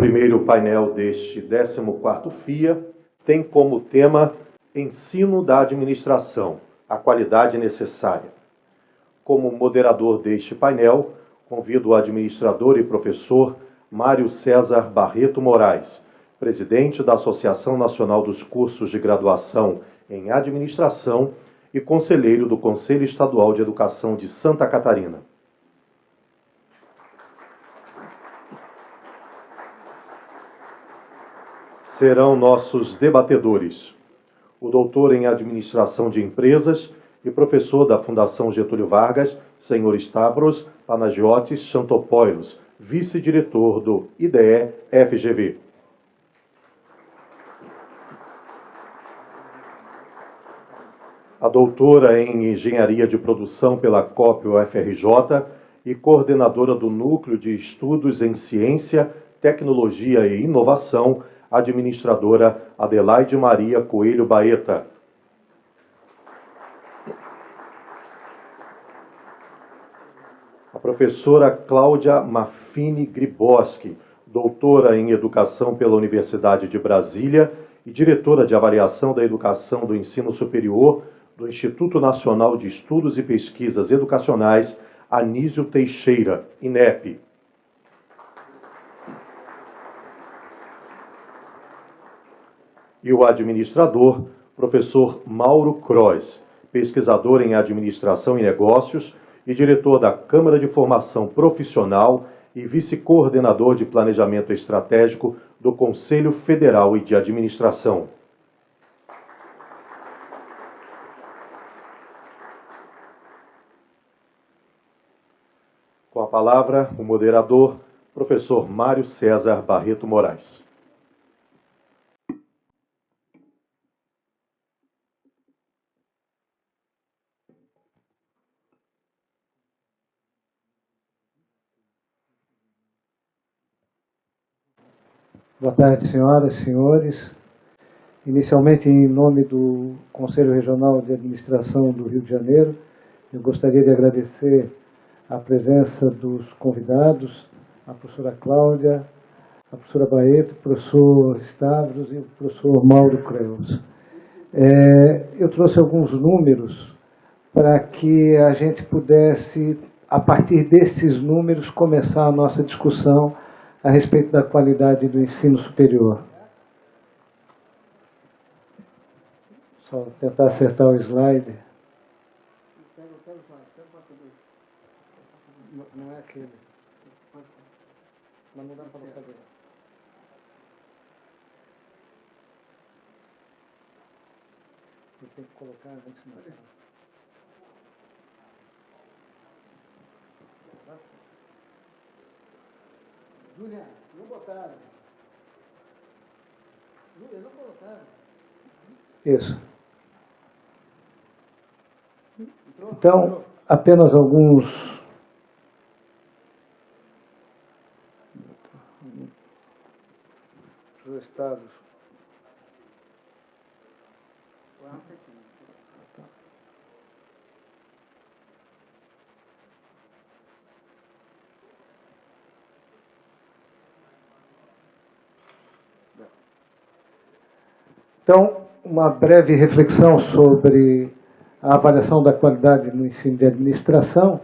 primeiro painel deste 14º FIA tem como tema Ensino da Administração, a qualidade necessária. Como moderador deste painel, convido o administrador e professor Mário César Barreto Moraes, presidente da Associação Nacional dos Cursos de Graduação em Administração e conselheiro do Conselho Estadual de Educação de Santa Catarina. Serão nossos debatedores o doutor em Administração de Empresas e professor da Fundação Getúlio Vargas, senhor Stavros Panagiotis Chantopoulos, vice-diretor do IDE-FGV. A doutora em Engenharia de Produção pela COP-UFRJ e coordenadora do Núcleo de Estudos em Ciência, Tecnologia e Inovação, administradora Adelaide Maria Coelho Baeta. A professora Cláudia Maffini Griboski, doutora em Educação pela Universidade de Brasília e diretora de Avaliação da Educação do Ensino Superior do Instituto Nacional de Estudos e Pesquisas Educacionais, Anísio Teixeira, INEP. E o administrador, professor Mauro Crois, pesquisador em Administração e Negócios e diretor da Câmara de Formação Profissional e vice-coordenador de Planejamento Estratégico do Conselho Federal e de Administração. Com a palavra, o moderador, professor Mário César Barreto Moraes. Boa tarde, senhoras e senhores. Inicialmente, em nome do Conselho Regional de Administração do Rio de Janeiro, eu gostaria de agradecer a presença dos convidados, a professora Cláudia, a professora Baeta, o professor Stavros e o professor Mauro Creus. Eu trouxe alguns números para que a gente pudesse, a partir desses números, começar a nossa discussão a respeito da qualidade do ensino superior. Só tentar acertar o slide. Não é aquele. Mas não dá para colocar dele. Tem que colocar antes de mostrar. Júlia, não botaram. Júlia, não colocaram. Isso. Então, apenas alguns estados. Então, uma breve reflexão sobre a avaliação da qualidade no ensino de administração.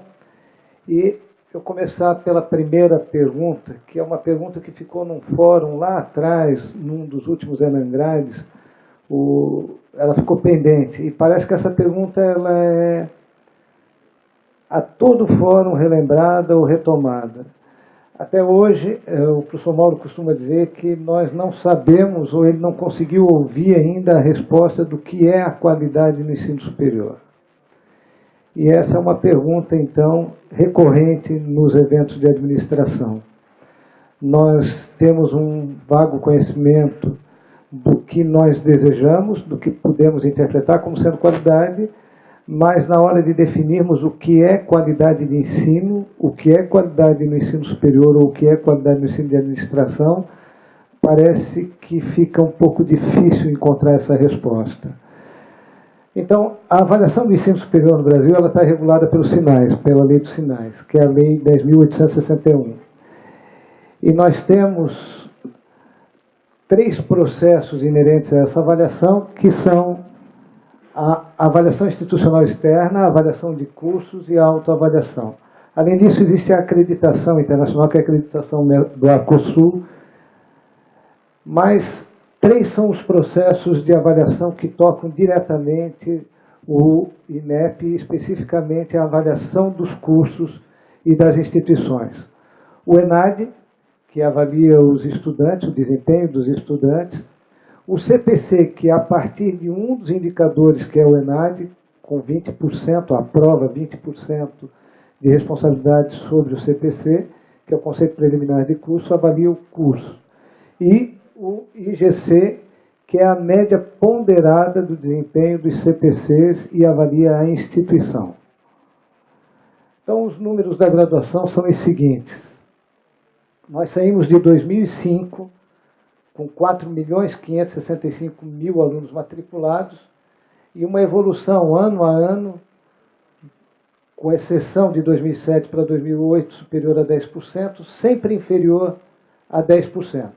E eu começar pela primeira pergunta, que é uma pergunta que ficou num fórum lá atrás, num dos últimos Enangrades. Ela ficou pendente. E parece que essa pergunta ela é a todo fórum relembrada ou retomada. Até hoje, o professor Mauro costuma dizer que nós não sabemos, ou ele não conseguiu ouvir ainda a resposta do que é a qualidade no ensino superior. E essa é uma pergunta, então, recorrente nos eventos de administração. Nós temos um vago conhecimento do que nós desejamos, do que podemos interpretar como sendo qualidade, mas na hora de definirmos o que é qualidade de ensino, o que é qualidade no ensino superior ou o que é qualidade no ensino de administração, parece que fica um pouco difícil encontrar essa resposta. Então, a avaliação do ensino superior no Brasil ela está regulada pelos SINAES, pela Lei dos SINAES, que é a Lei 10.861. E nós temos 3 processos inerentes a essa avaliação, que são a avaliação institucional externa, a avaliação de cursos e a autoavaliação. Além disso, existe a acreditação internacional, que é a acreditação do Arcosul, mas 3 são os processos de avaliação que tocam diretamente o INEP, especificamente a avaliação dos cursos e das instituições. O ENAD, que avalia os estudantes, o desempenho dos estudantes. O CPC, que a partir de um dos indicadores, que é o ENAD, com 20%, aprova 20% de responsabilidade sobre o CPC, que é o Conceito Preliminar de Curso, avalia o curso. E o IGC, que é a média ponderada do desempenho dos CPCs e avalia a instituição. Então, os números da graduação são os seguintes. Nós saímos de 2005 com 4.565.000 alunos matriculados e uma evolução ano a ano, com exceção de 2007 para 2008, superior a 10%, sempre inferior a 10%.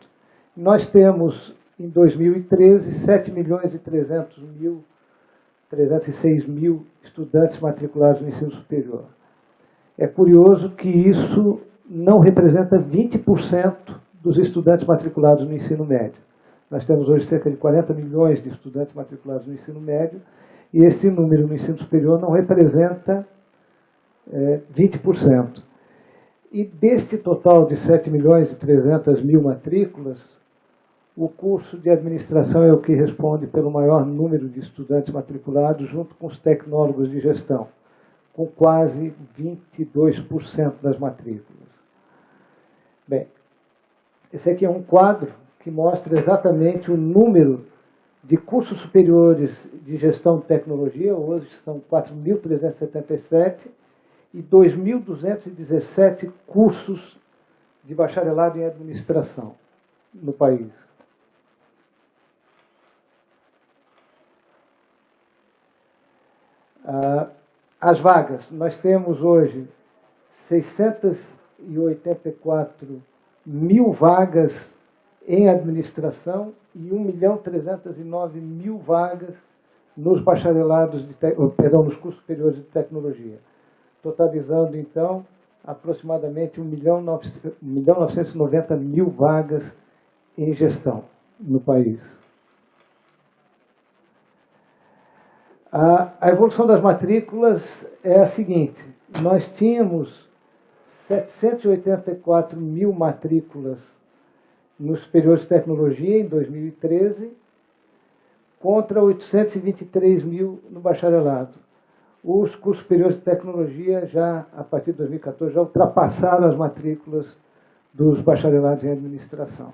Nós temos, em 2013, 7.306.000 estudantes matriculados no ensino superior. É curioso que isso não representa 20% dos estudantes matriculados no ensino médio. Nós temos hoje cerca de 40 milhões de estudantes matriculados no ensino médio, e esse número no ensino superior não representa 20%. E deste total de 7.300.000 matrículas, o curso de administração é o que responde pelo maior número de estudantes matriculados, junto com os tecnólogos de gestão, com quase 22% das matrículas. Bem, esse aqui é um quadro que mostra exatamente o número de cursos superiores de gestão de tecnologia. Hoje são 4.377 e 2.217 cursos de bacharelado em administração no país. As vagas, nós temos hoje 684.000 vagas em administração e 1.309.000 vagas nos bacharelados nos cursos superiores de tecnologia, totalizando então aproximadamente 1.990.000 vagas em gestão no país. A evolução das matrículas é a seguinte: nós tínhamos 784.000 matrículas nos superiores de tecnologia em 2013, contra 823.000 no bacharelado. Os cursos superiores de tecnologia, já a partir de 2014, já ultrapassaram as matrículas dos bacharelados em administração.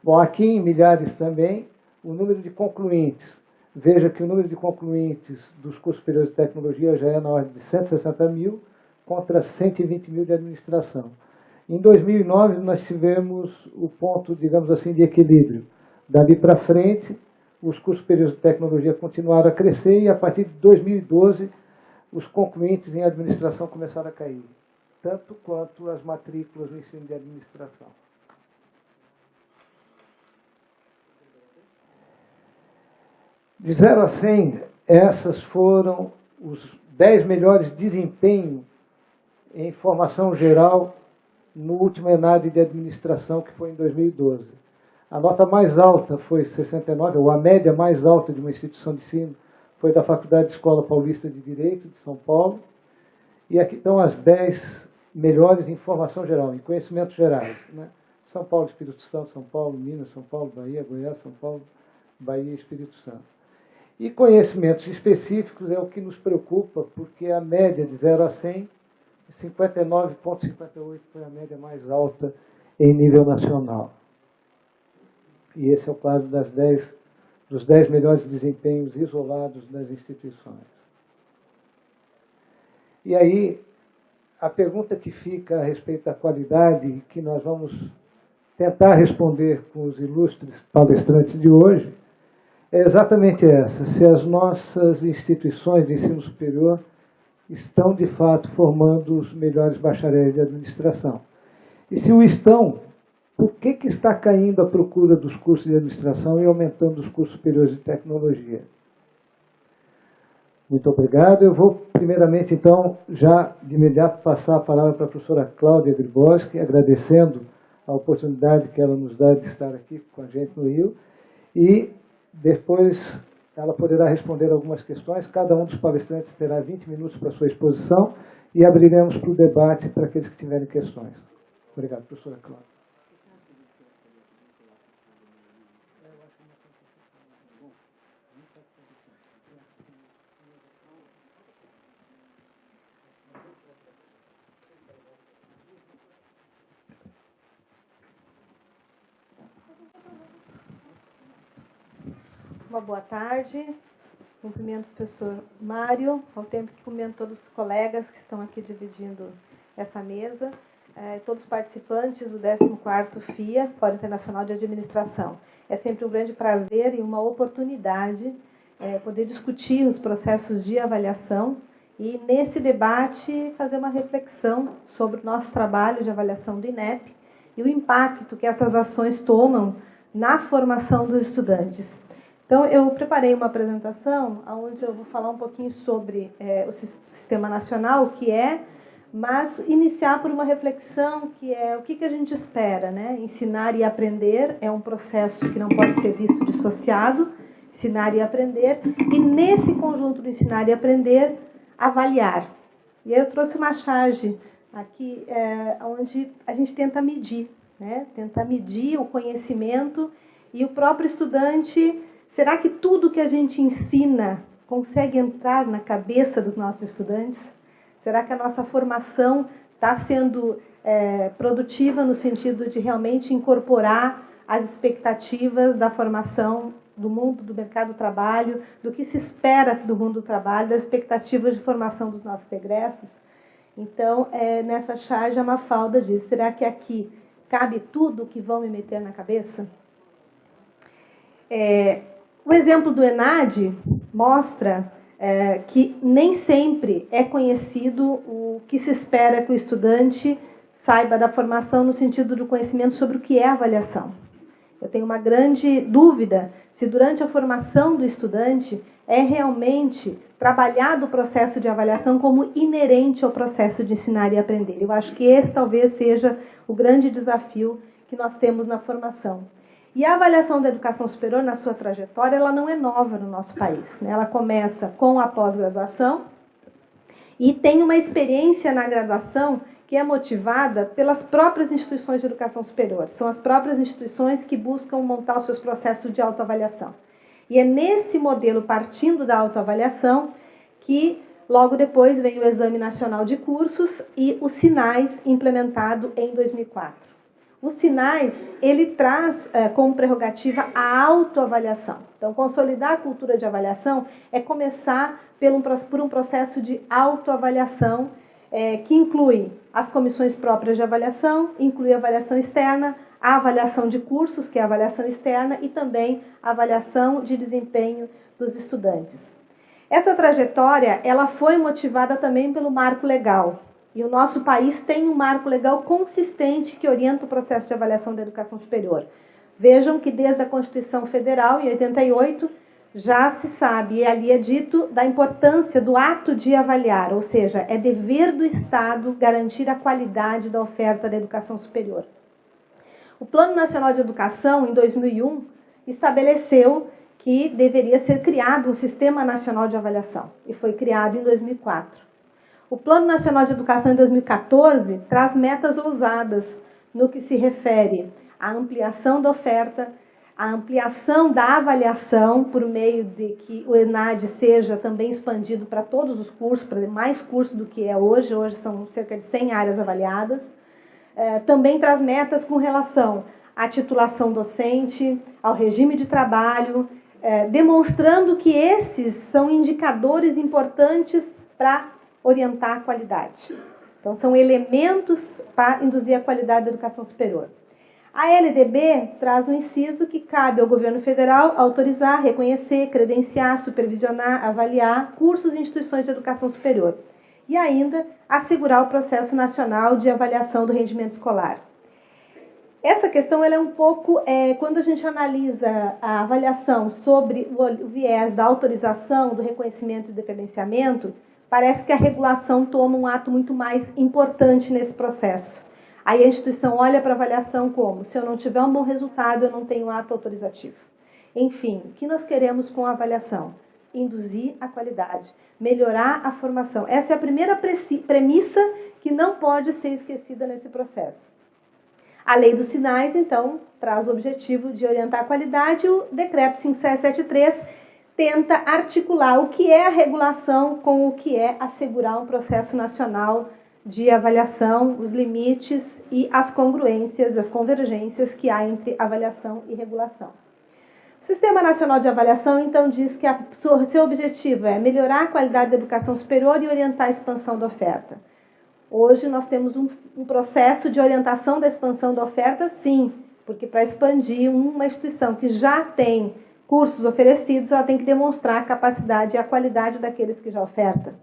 Bom, aqui em Milhares também, o número de concluintes. Veja que o número de concluintes dos cursos superiores de tecnologia já é na ordem de 160.000 contra 120.000 de administração. Em 2009, nós tivemos o ponto, digamos assim, de equilíbrio. Dali para frente, os cursos superiores de tecnologia continuaram a crescer e, a partir de 2012, os concluintes em administração começaram a cair, tanto quanto as matrículas no ensino de administração. De 0 a 100, essas foram os 10 melhores desempenhos em formação geral no último ENAD de administração, que foi em 2012. A nota mais alta foi 69, ou a média mais alta de uma instituição de ensino foi da Faculdade de Escola Paulista de Direito de São Paulo. E aqui estão as 10 melhores em formação geral, em conhecimentos gerais, né? São Paulo, Espírito Santo, São Paulo, Minas, São Paulo, Bahia, Goiás, São Paulo, Bahia e Espírito Santo. E conhecimentos específicos é o que nos preocupa, porque a média de 0 a 100, 59,58 foi a média mais alta em nível nacional. E esse é o quadro dos 10 melhores desempenhos isolados das instituições. E aí, a pergunta que fica a respeito da qualidade, que nós vamos tentar responder com os ilustres palestrantes de hoje, é exatamente essa: se as nossas instituições de ensino superior estão, de fato, formando os melhores bacharéis de administração. E se o estão, por que está caindo a procura dos cursos de administração e aumentando os cursos superiores de tecnologia? Muito obrigado. Eu vou, primeiramente, então, já de imediato passar a palavra para a professora Cláudia Griboski, agradecendo a oportunidade que ela nos dá de estar aqui com a gente no Rio, e depois ela poderá responder algumas questões. Cada um dos palestrantes terá 20 minutos para a sua exposição e abriremos para o debate para aqueles que tiverem questões. Obrigado, professora Cláudia. Uma boa tarde. Cumprimento o professor Mário, ao tempo que cumprimento todos os colegas que estão aqui dividindo essa mesa, todos os participantes do 14º FIA, Fórum Internacional de Administração. É sempre um grande prazer e uma oportunidade poder discutir os processos de avaliação e, nesse debate, fazer uma reflexão sobre o nosso trabalho de avaliação do INEP e o impacto que essas ações tomam na formação dos estudantes. Então, eu preparei uma apresentação onde eu vou falar um pouquinho sobre o Sistema Nacional, o que é, mas iniciar por uma reflexão que é o que a gente espera, né? Ensinar e aprender é um processo que não pode ser visto dissociado, ensinar e aprender, e nesse conjunto do ensinar e aprender, avaliar. E aí eu trouxe uma charge aqui onde a gente tenta medir, né? Tentar medir o conhecimento e o próprio estudante. Será que tudo que a gente ensina consegue entrar na cabeça dos nossos estudantes? Será que a nossa formação está sendo produtiva no sentido de realmente incorporar as expectativas da formação do mundo do mercado do trabalho, do que se espera do mundo do trabalho, das expectativas de formação dos nossos egressos? Então, nessa charge, a Mafalda diz, será que aqui cabe tudo o que vão me meter na cabeça? O exemplo do ENAD mostra que nem sempre é conhecido o que se espera que o estudante saiba da formação no sentido do conhecimento sobre o que é avaliação. Eu tenho uma grande dúvida se durante a formação do estudante é realmente trabalhado o processo de avaliação como inerente ao processo de ensinar e aprender. Eu acho que esse talvez seja o grande desafio que nós temos na formação. E a avaliação da educação superior, na sua trajetória, ela não é nova no nosso país, né? Ela começa com a pós-graduação e tem uma experiência na graduação que é motivada pelas próprias instituições de educação superior. São as próprias instituições que buscam montar os seus processos de autoavaliação. E é nesse modelo, partindo da autoavaliação, que logo depois vem o Exame Nacional de Cursos e os Sinais, implementado em 2004. Os Sinais, ele traz como prerrogativa a autoavaliação. Então, consolidar a cultura de avaliação é começar por um processo de autoavaliação que inclui as comissões próprias de avaliação, inclui a avaliação externa, a avaliação de cursos, que é a avaliação externa, e também a avaliação de desempenho dos estudantes. Essa trajetória ela foi motivada também pelo marco legal. E o nosso país tem um marco legal consistente que orienta o processo de avaliação da educação superior. Vejam que desde a Constituição Federal, em 88, já se sabe, e ali é dito, da importância do ato de avaliar, ou seja, é dever do Estado garantir a qualidade da oferta da educação superior. O Plano Nacional de Educação, em 2001, estabeleceu que deveria ser criado um Sistema Nacional de Avaliação, e foi criado em 2004. O Plano Nacional de Educação, em 2014, traz metas ousadas no que se refere à ampliação da oferta, à ampliação da avaliação, por meio de que o ENAD seja também expandido para todos os cursos, para mais cursos do que é hoje. Hoje são cerca de 100 áreas avaliadas. Também traz metas com relação à titulação docente, ao regime de trabalho, demonstrando que esses são indicadores importantes para orientar a qualidade. Então, são elementos para induzir a qualidade da educação superior. A LDB traz um inciso que cabe ao governo federal autorizar, reconhecer, credenciar, supervisionar, avaliar cursos e instituições de educação superior. E ainda assegurar o processo nacional de avaliação do rendimento escolar. Essa questão ela é um pouco, quando a gente analisa a avaliação sobre o viés da autorização, do reconhecimento e do credenciamento, parece que a regulação toma um ato muito mais importante nesse processo. Aí a instituição olha para a avaliação como, se eu não tiver um bom resultado, eu não tenho ato autorizativo. Enfim, o que nós queremos com a avaliação? Induzir a qualidade, melhorar a formação. Essa é a primeira premissa que não pode ser esquecida nesse processo. A lei dos sinais, então, traz o objetivo de orientar a qualidade. O decreto 5773 tenta articular o que é a regulação com o que é assegurar um processo nacional de avaliação, os limites e as congruências, as convergências que há entre avaliação e regulação. O Sistema Nacional de Avaliação, então, diz que seu objetivo é melhorar a qualidade da educação superior e orientar a expansão da oferta. Hoje nós temos um processo de orientação da expansão da oferta, sim, porque para expandir uma instituição que já tem cursos oferecidos, ela tem que demonstrar a capacidade e a qualidade daqueles que já oferta.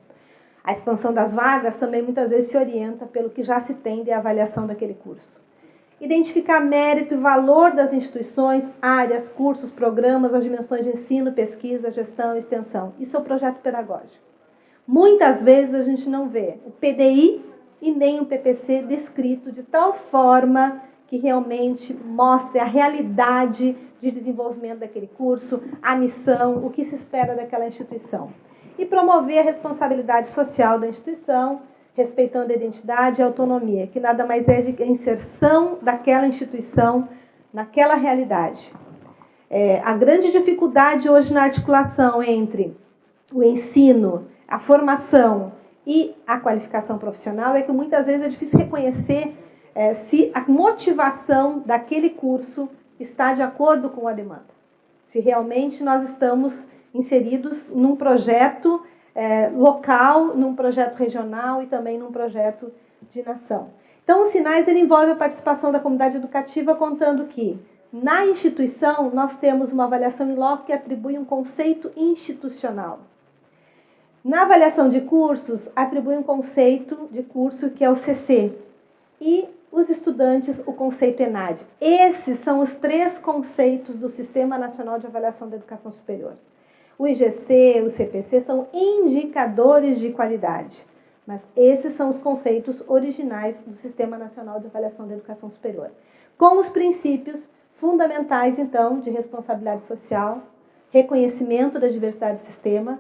A expansão das vagas também muitas vezes se orienta pelo que já se tem de avaliação daquele curso. Identificar mérito e valor das instituições, áreas, cursos, programas, as dimensões de ensino, pesquisa, gestão e extensão. Isso é o projeto pedagógico. Muitas vezes a gente não vê o PDI e nem o PPC descrito de tal forma que realmente mostre a realidade de desenvolvimento daquele curso, a missão, o que se espera daquela instituição. E promover a responsabilidade social da instituição, respeitando a identidade e a autonomia, que nada mais é de inserção daquela instituição naquela realidade. A grande dificuldade hoje na articulação entre o ensino, a formação e a qualificação profissional é que muitas vezes é difícil reconhecer se a motivação daquele curso está de acordo com a demanda. Se realmente nós estamos inseridos num projeto local, num projeto regional e também num projeto de nação. Então, os sinais envolvem a participação da comunidade educativa, contando que, na instituição, nós temos uma avaliação in loco que atribui um conceito institucional. Na avaliação de cursos, atribui um conceito de curso que é o CC. E os estudantes, o conceito ENAD. Esses são os 3 conceitos do Sistema Nacional de Avaliação da Educação Superior. O IGC, o CPC são indicadores de qualidade. Mas esses são os conceitos originais do Sistema Nacional de Avaliação da Educação Superior. Com os princípios fundamentais, então, de responsabilidade social, reconhecimento da diversidade do sistema.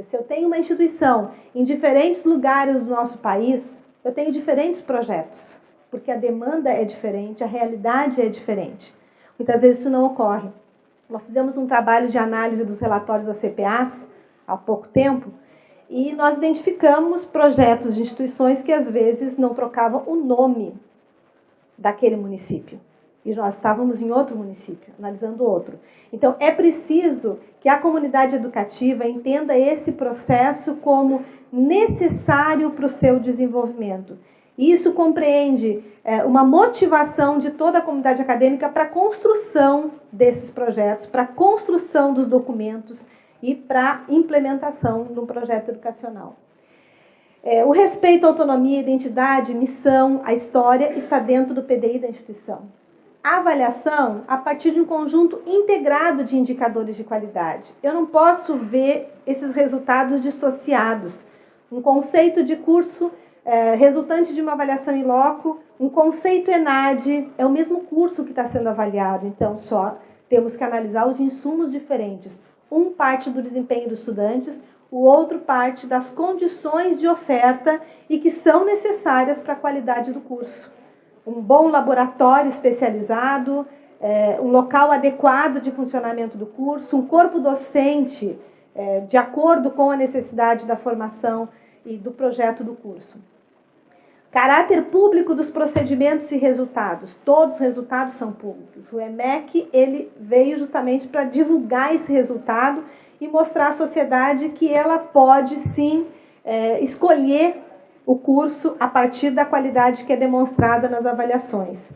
Se eu tenho uma instituição em diferentes lugares do nosso país, eu tenho diferentes projetos, porque a demanda é diferente, a realidade é diferente. Muitas vezes isso não ocorre. Nós fizemos um trabalho de análise dos relatórios das CPAs há pouco tempo, e nós identificamos projetos de instituições que às vezes não trocavam o nome daquele município. E nós estávamos em outro município, analisando outro. Então, é preciso que a comunidade educativa entenda esse processo como necessário para o seu desenvolvimento. E isso compreende uma motivação de toda a comunidade acadêmica para a construção desses projetos, para a construção dos documentos e para a implementação de um projeto educacional. O respeito à autonomia, identidade, missão, a história está dentro do PDI da instituição. A avaliação a partir de um conjunto integrado de indicadores de qualidade. Eu não posso ver esses resultados dissociados. Um conceito de curso resultante de uma avaliação in loco, um conceito ENAD, é o mesmo curso que está sendo avaliado. Então, só temos que analisar os insumos diferentes. Um parte do desempenho dos estudantes, o outro parte das condições de oferta e que são necessárias para a qualidade do curso. Um bom laboratório especializado, um local adequado de funcionamento do curso, um corpo docente de acordo com a necessidade da formação e do projeto do curso. Caráter público dos procedimentos e resultados. Todos os resultados são públicos. O EMEC ele veio justamente para divulgar esse resultado e mostrar à sociedade que ela pode, sim, escolher o curso a partir da qualidade que é demonstrada nas avaliações.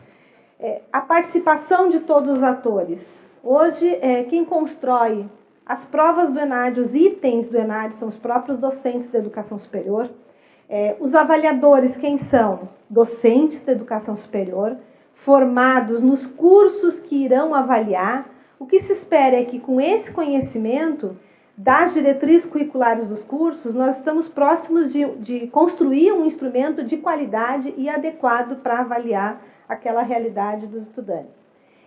A participação de todos os atores. Hoje, quem constrói as provas do ENAD, os itens do ENAD, são os próprios docentes da educação superior. Os avaliadores, quem são? Docentes da educação superior, formados nos cursos que irão avaliar. O que se espera é que, com esse conhecimento das diretrizes curriculares dos cursos, nós estamos próximos de construir um instrumento de qualidade e adequado para avaliar aquela realidade dos estudantes.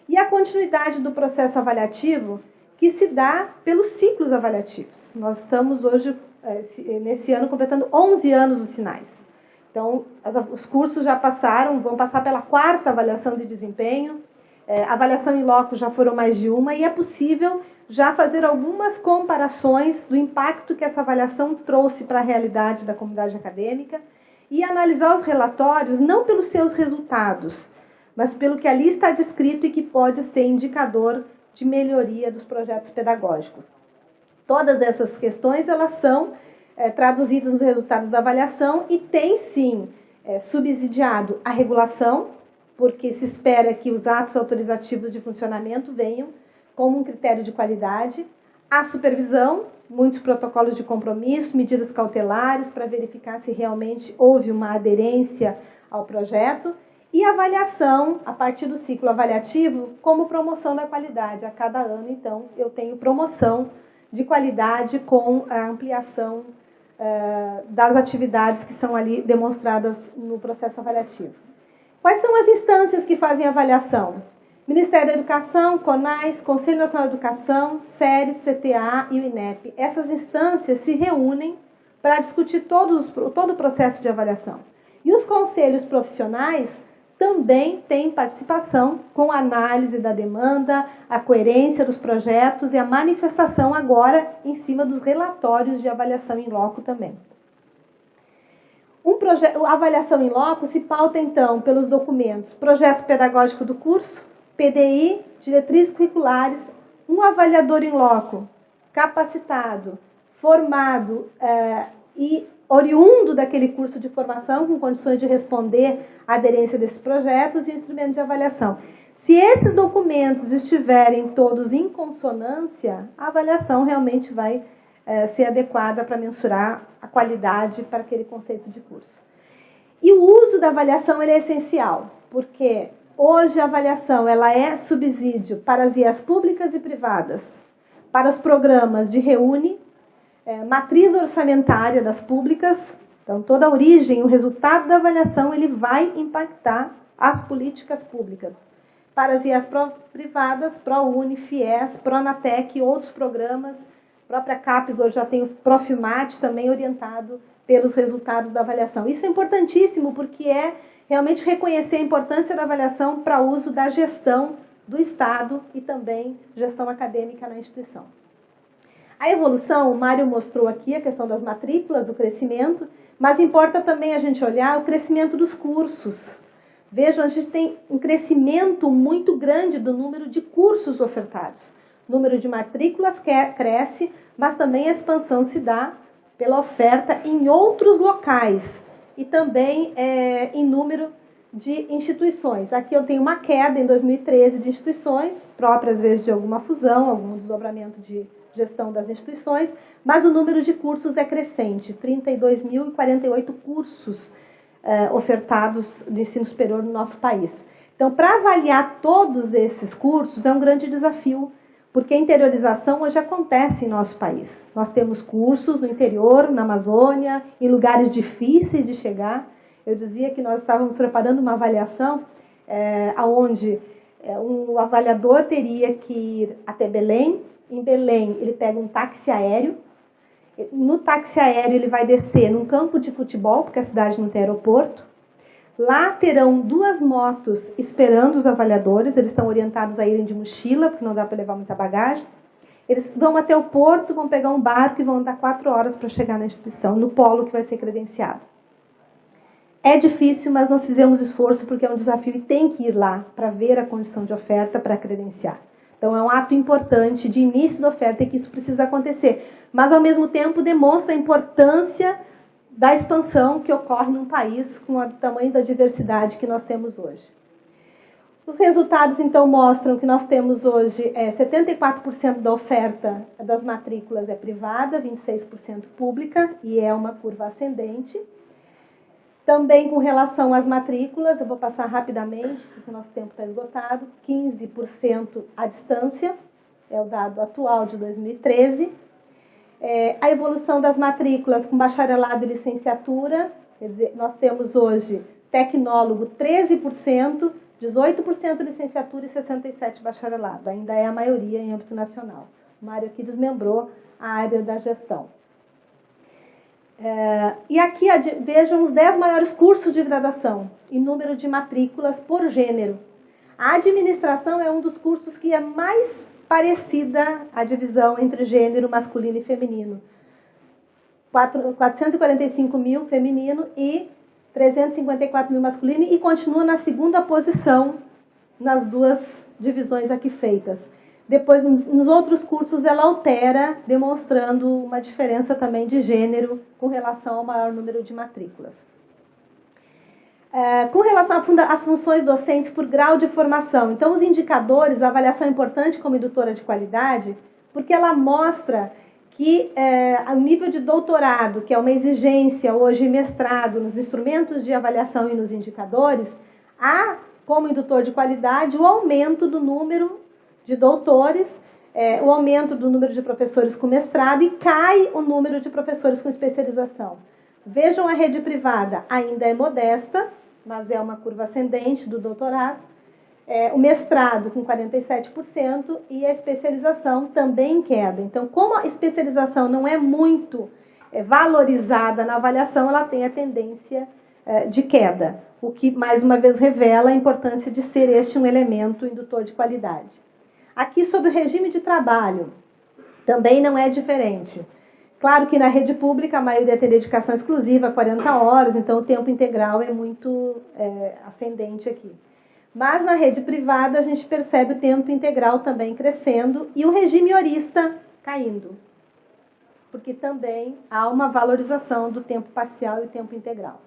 E a continuidade do processo avaliativo, que se dá pelos ciclos avaliativos. Nós estamos hoje, nesse ano, completando 11 anos dos sinais. Então, os cursos já passaram, vão passar pela 4ª avaliação de desempenho, avaliação em loco já foram mais de uma, e é possível já fazer algumas comparações do impacto que essa avaliação trouxe para a realidade da comunidade acadêmica e analisar os relatórios não pelos seus resultados, mas pelo que ali está descrito e que pode ser indicador de melhoria dos projetos pedagógicos. Todas essas questões, elas são traduzidas nos resultados da avaliação e tem, sim, subsidiado a regulação, porque se espera que os atos autorizativos de funcionamento venham como um critério de qualidade, a supervisão, muitos protocolos de compromisso, medidas cautelares para verificar se realmente houve uma aderência ao projeto, e a avaliação, a partir do ciclo avaliativo, como promoção da qualidade. A cada ano, então, eu tenho promoção de qualidade com a ampliação das atividades que são ali demonstradas no processo avaliativo. Quais são as instâncias que fazem avaliação? Ministério da Educação, CONAS, Conselho Nacional de Educação, SERES, CTA e o INEP. Essas instâncias se reúnem para discutir todo o processo de avaliação. E os conselhos profissionais também têm participação com a análise da demanda, a coerência dos projetos e a manifestação agora em cima dos relatórios de avaliação em loco também. A avaliação em loco se pauta, então, pelos documentos Projeto Pedagógico do Curso, PDI, Diretrizes Curriculares, um avaliador em loco capacitado, formado e oriundo daquele curso de formação, com condições de responder à aderência desses projetos e o instrumento de avaliação. Se esses documentos estiverem todos em consonância, a avaliação realmente vai ser adequada para mensurar a qualidade para aquele conceito de curso. E o uso da avaliação ele é essencial, porque hoje a avaliação ela é subsídio para as IES públicas e privadas, para os programas de reúne, matriz orçamentária das públicas. Então, toda a origem, o resultado da avaliação, ele vai impactar as políticas públicas. Para as IES privadas, ProUni, FIES, Pronatec e outros programas, a própria CAPES hoje já tem o Profilmate também orientado pelos resultados da avaliação. Isso é importantíssimo porque é realmente reconhecer a importância da avaliação para o uso da gestão do Estado e também gestão acadêmica na instituição. A evolução, o Mário mostrou aqui a questão das matrículas, o crescimento, mas importa também a gente olhar o crescimento dos cursos. Vejam, a gente tem um crescimento muito grande do número de cursos ofertados. O número de matrículas cresce, mas também a expansão se dá pela oferta em outros locais e também em número de instituições. Aqui eu tenho uma queda em 2013 de instituições, próprias às vezes de alguma fusão, algum desdobramento de gestão das instituições, mas o número de cursos é crescente, 32.048 cursos ofertados de ensino superior no nosso país. Então, para avaliar todos esses cursos é um grande desafio, porque a interiorização hoje acontece em nosso país. Nós temos cursos no interior, na Amazônia, em lugares difíceis de chegar. Eu dizia que nós estávamos preparando uma avaliação onde um avaliador teria que ir até Belém. Em Belém, ele pega um táxi aéreo. No táxi aéreo, ele vai descer num campo de futebol, porque a cidade não tem aeroporto. Lá terão 2 motos esperando os avaliadores. Eles estão orientados a irem de mochila, porque não dá para levar muita bagagem. Eles vão até o porto, vão pegar um barco e vão andar 4 horas para chegar na instituição, no polo que vai ser credenciado. É difícil, mas nós fizemos esforço porque é um desafio e tem que ir lá para ver a condição de oferta para credenciar. Então, é um ato importante de início da oferta e que isso precisa acontecer. Mas, ao mesmo tempo, demonstra a importância da expansão que ocorre num país com o tamanho da diversidade que nós temos hoje. Os resultados, então, mostram que nós temos hoje 74% da oferta das matrículas é privada, 26% pública, e é uma curva ascendente. Também com relação às matrículas, eu vou passar rapidamente, porque o nosso tempo está esgotado, 15% à distância, é o dado atual de 2013. A evolução das matrículas com bacharelado e licenciatura, quer dizer, nós temos hoje tecnólogo 13%, 18% licenciatura e 67% bacharelado. Ainda é a maioria em âmbito nacional. O Mário aqui desmembrou a área da gestão. E aqui vejam os 10 maiores cursos de graduação e número de matrículas por gênero. A administração é um dos cursos que é mais parecida à divisão entre gênero masculino e feminino. 445 mil feminino e 354 mil masculino, e continua na segunda posição nas duas divisões aqui feitas. Depois, nos outros cursos, ela altera, demonstrando uma diferença também de gênero com relação ao maior número de matrículas. Com relação às funções docentes por grau de formação, então os indicadores, a avaliação é importante como indutora de qualidade, porque ela mostra que o nível de doutorado, que é uma exigência hoje mestrado nos instrumentos de avaliação e nos indicadores, há como indutor de qualidade o aumento do número de doutores, o aumento do número de professores com mestrado e cai o número de professores com especialização. Vejam, a rede privada ainda é modesta, mas é uma curva ascendente do doutorado. O mestrado com 47% e a especialização também em queda. Então, como a especialização não é muito valorizada na avaliação, ela tem a tendência de queda, o que, mais uma vez, revela a importância de ser este um elemento indutor de qualidade. Aqui, sobre o regime de trabalho, também não é diferente. Claro que na rede pública a maioria tem dedicação exclusiva, 40 horas, então o tempo integral é muito ascendente aqui. Mas na rede privada a gente percebe o tempo integral também crescendo e o regime horista caindo, porque também há uma valorização do tempo parcial e o tempo integral.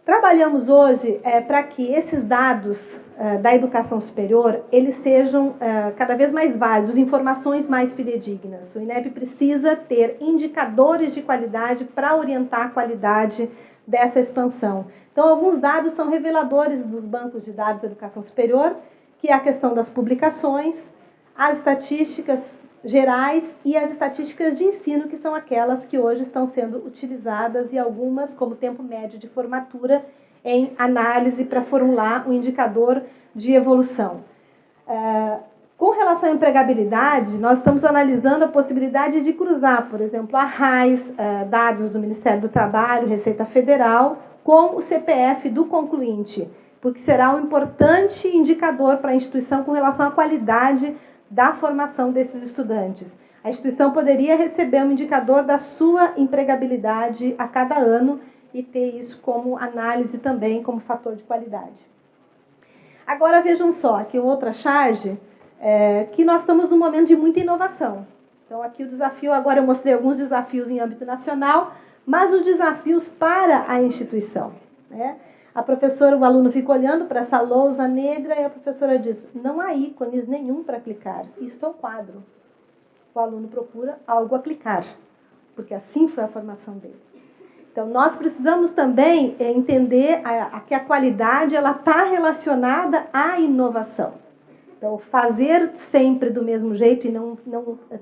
Trabalhamos hoje para que esses dados da educação superior eles sejam cada vez mais válidos, informações mais fidedignas. O INEP precisa ter indicadores de qualidade para orientar a qualidade dessa expansão. Então, alguns dados são reveladores dos bancos de dados da educação superior, que é a questão das publicações, as estatísticas gerais e as estatísticas de ensino, que são aquelas que hoje estão sendo utilizadas e algumas, como tempo médio de formatura, em análise para formular um indicador de evolução. Com relação à empregabilidade, nós estamos analisando a possibilidade de cruzar, por exemplo, a RAIS, dados do Ministério do Trabalho, Receita Federal, com o CPF do concluinte, porque será um importante indicador para a instituição com relação à qualidade da formação desses estudantes. A instituição poderia receber um indicador da sua empregabilidade a cada ano e ter isso como análise também, como fator de qualidade. Agora vejam só, aqui outra charge, que nós estamos num momento de muita inovação. Então aqui o desafio, agora eu mostrei alguns desafios em âmbito nacional, mas os desafios para a instituição, né? A professora, o aluno fica olhando para essa lousa negra e a professora diz, não há ícones nenhum para clicar, isto é um quadro. O aluno procura algo a clicar, porque assim foi a formação dele. Então, nós precisamos também entender que a qualidade está relacionada à inovação. Então, fazer sempre do mesmo jeito e não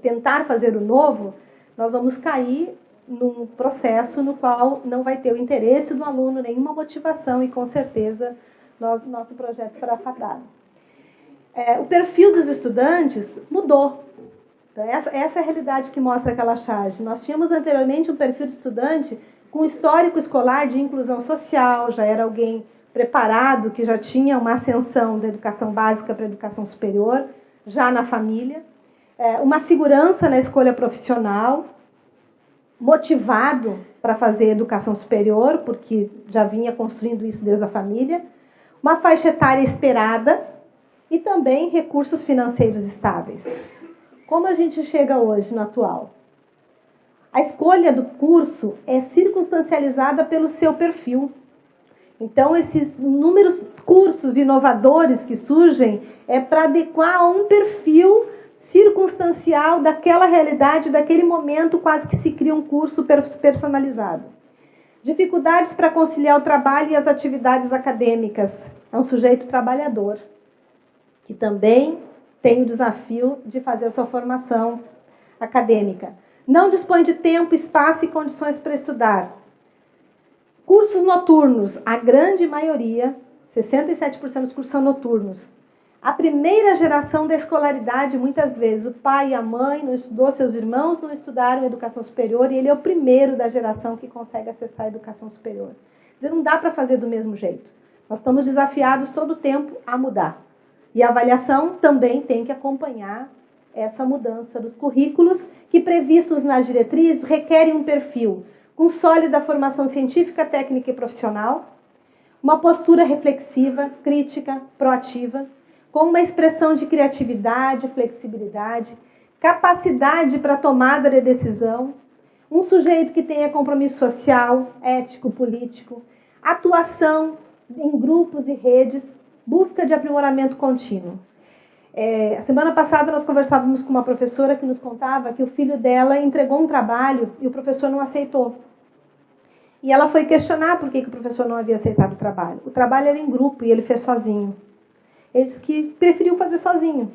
tentar fazer o novo, nós vamos cair num processo no qual não vai ter o interesse do aluno, nenhuma motivação e, com certeza, nosso projeto será fadado. O perfil dos estudantes mudou. Então, essa é a realidade que mostra aquela charge. Nós tínhamos anteriormente um perfil de estudante com histórico escolar de inclusão social, já era alguém preparado, que já tinha uma ascensão da educação básica para a educação superior, já na família, uma segurança na escolha profissional, motivado para fazer educação superior, porque já vinha construindo isso desde a família, uma faixa etária esperada e também recursos financeiros estáveis. Como a gente chega hoje no atual? A escolha do curso é circunstancializada pelo seu perfil. Então, esses inúmeros cursos inovadores que surgem é para adequar a um perfil circunstancial daquela realidade, daquele momento, quase que se cria um curso personalizado. Dificuldades para conciliar o trabalho e as atividades acadêmicas. É um sujeito trabalhador, que também tem o desafio de fazer a sua formação acadêmica. Não dispõe de tempo, espaço e condições para estudar. Cursos noturnos, a grande maioria, 67% dos cursos são noturnos. A primeira geração da escolaridade, muitas vezes, o pai e a mãe não estudou, seus irmãos não estudaram educação superior, e ele é o primeiro da geração que consegue acessar a educação superior. Quer dizer, não dá para fazer do mesmo jeito. Nós estamos desafiados todo o tempo a mudar. E a avaliação também tem que acompanhar essa mudança dos currículos, que, previstos nas diretrizes, requerem um perfil com sólida formação científica, técnica e profissional, uma postura reflexiva, crítica, proativa, com uma expressão de criatividade, flexibilidade, capacidade para tomada de decisão, um sujeito que tenha compromisso social, ético, político, atuação em grupos e redes, busca de aprimoramento contínuo. A semana passada nós conversávamos com uma professora que nos contava que o filho dela entregou um trabalho e o professor não aceitou. E ela foi questionar por que o professor não havia aceitado o trabalho. O trabalho era em grupo e ele fez sozinho. Ele disse que preferiu fazer sozinho.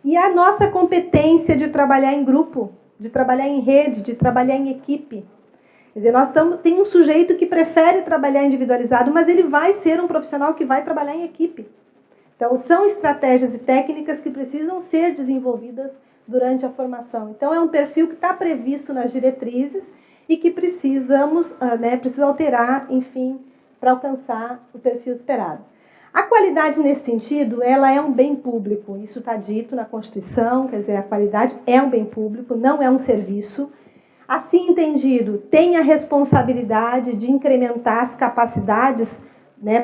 E a nossa competência de trabalhar em grupo, de trabalhar em rede, de trabalhar em equipe. Quer dizer, tem um sujeito que prefere trabalhar individualizado, mas ele vai ser um profissional que vai trabalhar em equipe. Então, são estratégias e técnicas que precisam ser desenvolvidas durante a formação. Então, é um perfil que está previsto nas diretrizes e que precisa alterar, enfim, para alcançar o perfil esperado. A qualidade, nesse sentido, ela é um bem público. Isso está dito na Constituição, quer dizer, a qualidade é um bem público, não é um serviço. Assim entendido, tem a responsabilidade de incrementar as capacidades,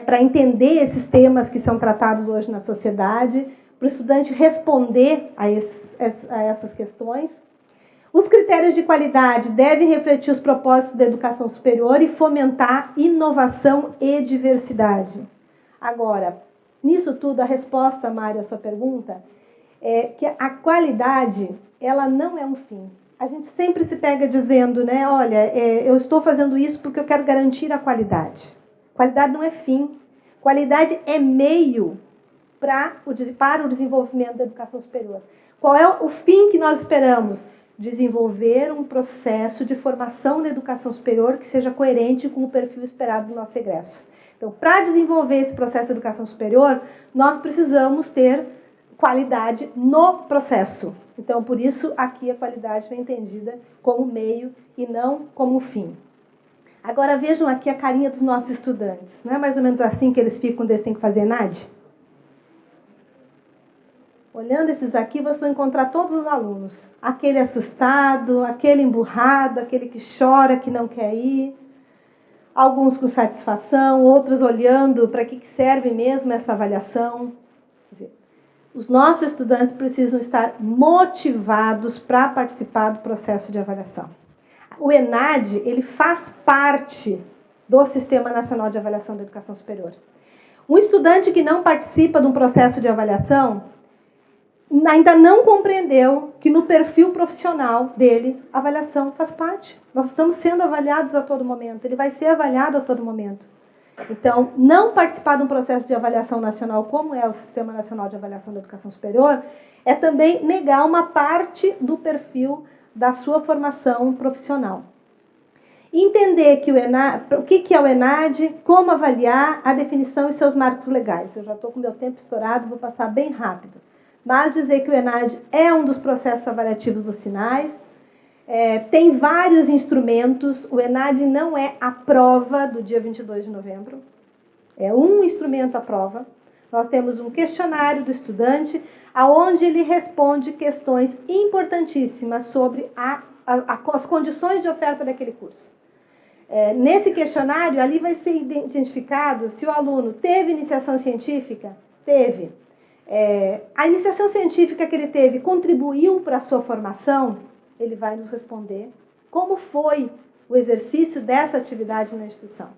para entender esses temas que são tratados hoje na sociedade, para o estudante responder a essas questões. Os critérios de qualidade devem refletir os propósitos da educação superior e fomentar inovação e diversidade. Agora, nisso tudo, a resposta, Mário, à sua pergunta, é que a qualidade, ela não é um fim. A gente sempre se pega dizendo, olha, eu estou fazendo isso porque eu quero garantir a qualidade. Qualidade não é fim. Qualidade é meio para o desenvolvimento da educação superior. Qual é o fim que nós esperamos? Desenvolver um processo de formação na educação superior que seja coerente com o perfil esperado do nosso egresso. Então, para desenvolver esse processo de educação superior, nós precisamos ter qualidade no processo. Então, por isso, aqui a qualidade vem entendida como meio e não como fim. Agora, vejam aqui a carinha dos nossos estudantes. Não é mais ou menos assim que eles ficam quando eles têm que fazer ENAD? Olhando esses aqui, vocês vão encontrar todos os alunos. Aquele assustado, aquele emburrado, aquele que chora, que não quer ir. Alguns com satisfação, outros olhando para que serve mesmo essa avaliação. Quer dizer, os nossos estudantes precisam estar motivados para participar do processo de avaliação. O ENAD, ele faz parte do Sistema Nacional de Avaliação da Educação Superior. Um estudante que não participa de um processo de avaliação ainda não compreendeu que no perfil profissional dele, a avaliação faz parte. Nós estamos sendo avaliados a todo momento, ele vai ser avaliado a todo momento. Então, não participar de um processo de avaliação nacional, como é o Sistema Nacional de Avaliação da Educação Superior, é também negar uma parte do perfil da sua formação profissional. Entender que o que é o ENAD, como avaliar, a definição e seus marcos legais. Eu já estou com o meu tempo estourado, vou passar bem rápido. Mas dizer que o ENAD é um dos processos avaliativos dos sinais, tem vários instrumentos. O ENAD não é a prova do dia 22 de novembro, é um instrumento à prova. Nós temos um questionário do estudante, onde ele responde questões importantíssimas sobre as condições de oferta daquele curso. Nesse questionário, ali vai ser identificado se o aluno teve iniciação científica, teve. A iniciação científica que ele teve contribuiu para a sua formação, ele vai nos responder como foi o exercício dessa atividade na instituição.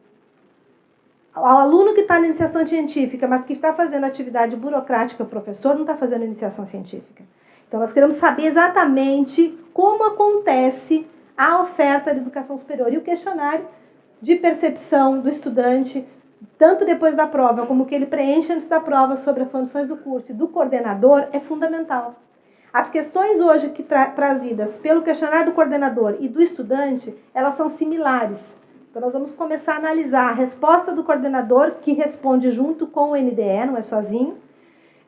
O aluno que está na iniciação científica, mas que está fazendo atividade burocrática, o professor não está fazendo iniciação científica. Então, nós queremos saber exatamente como acontece a oferta de educação superior. E o questionário de percepção do estudante, tanto depois da prova como que ele preenche antes da prova sobre as condições do curso e do coordenador, é fundamental. As questões hoje trazidas pelo questionário do coordenador e do estudante, elas são similares. Então, nós vamos começar a analisar a resposta do coordenador, que responde junto com o NDE, não é sozinho,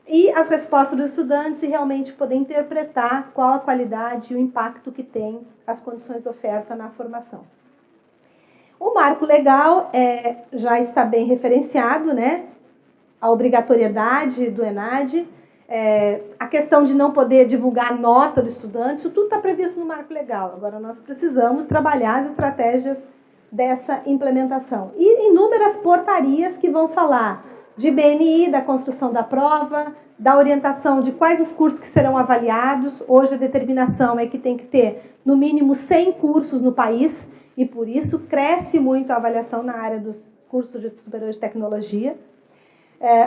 e as respostas dos estudantes e realmente poder interpretar qual a qualidade e o impacto que tem as condições de oferta na formação. O marco legal já está bem referenciado, né? A obrigatoriedade do ENAD, a questão de não poder divulgar a nota do estudante, isso tudo está previsto no marco legal. Agora, nós precisamos trabalhar as estratégias dessa implementação. E inúmeras portarias que vão falar de BNI, da construção da prova, da orientação de quais os cursos que serão avaliados. Hoje a determinação é que tem que ter no mínimo 100 cursos no país e por isso cresce muito a avaliação na área dos cursos de superior de tecnologia.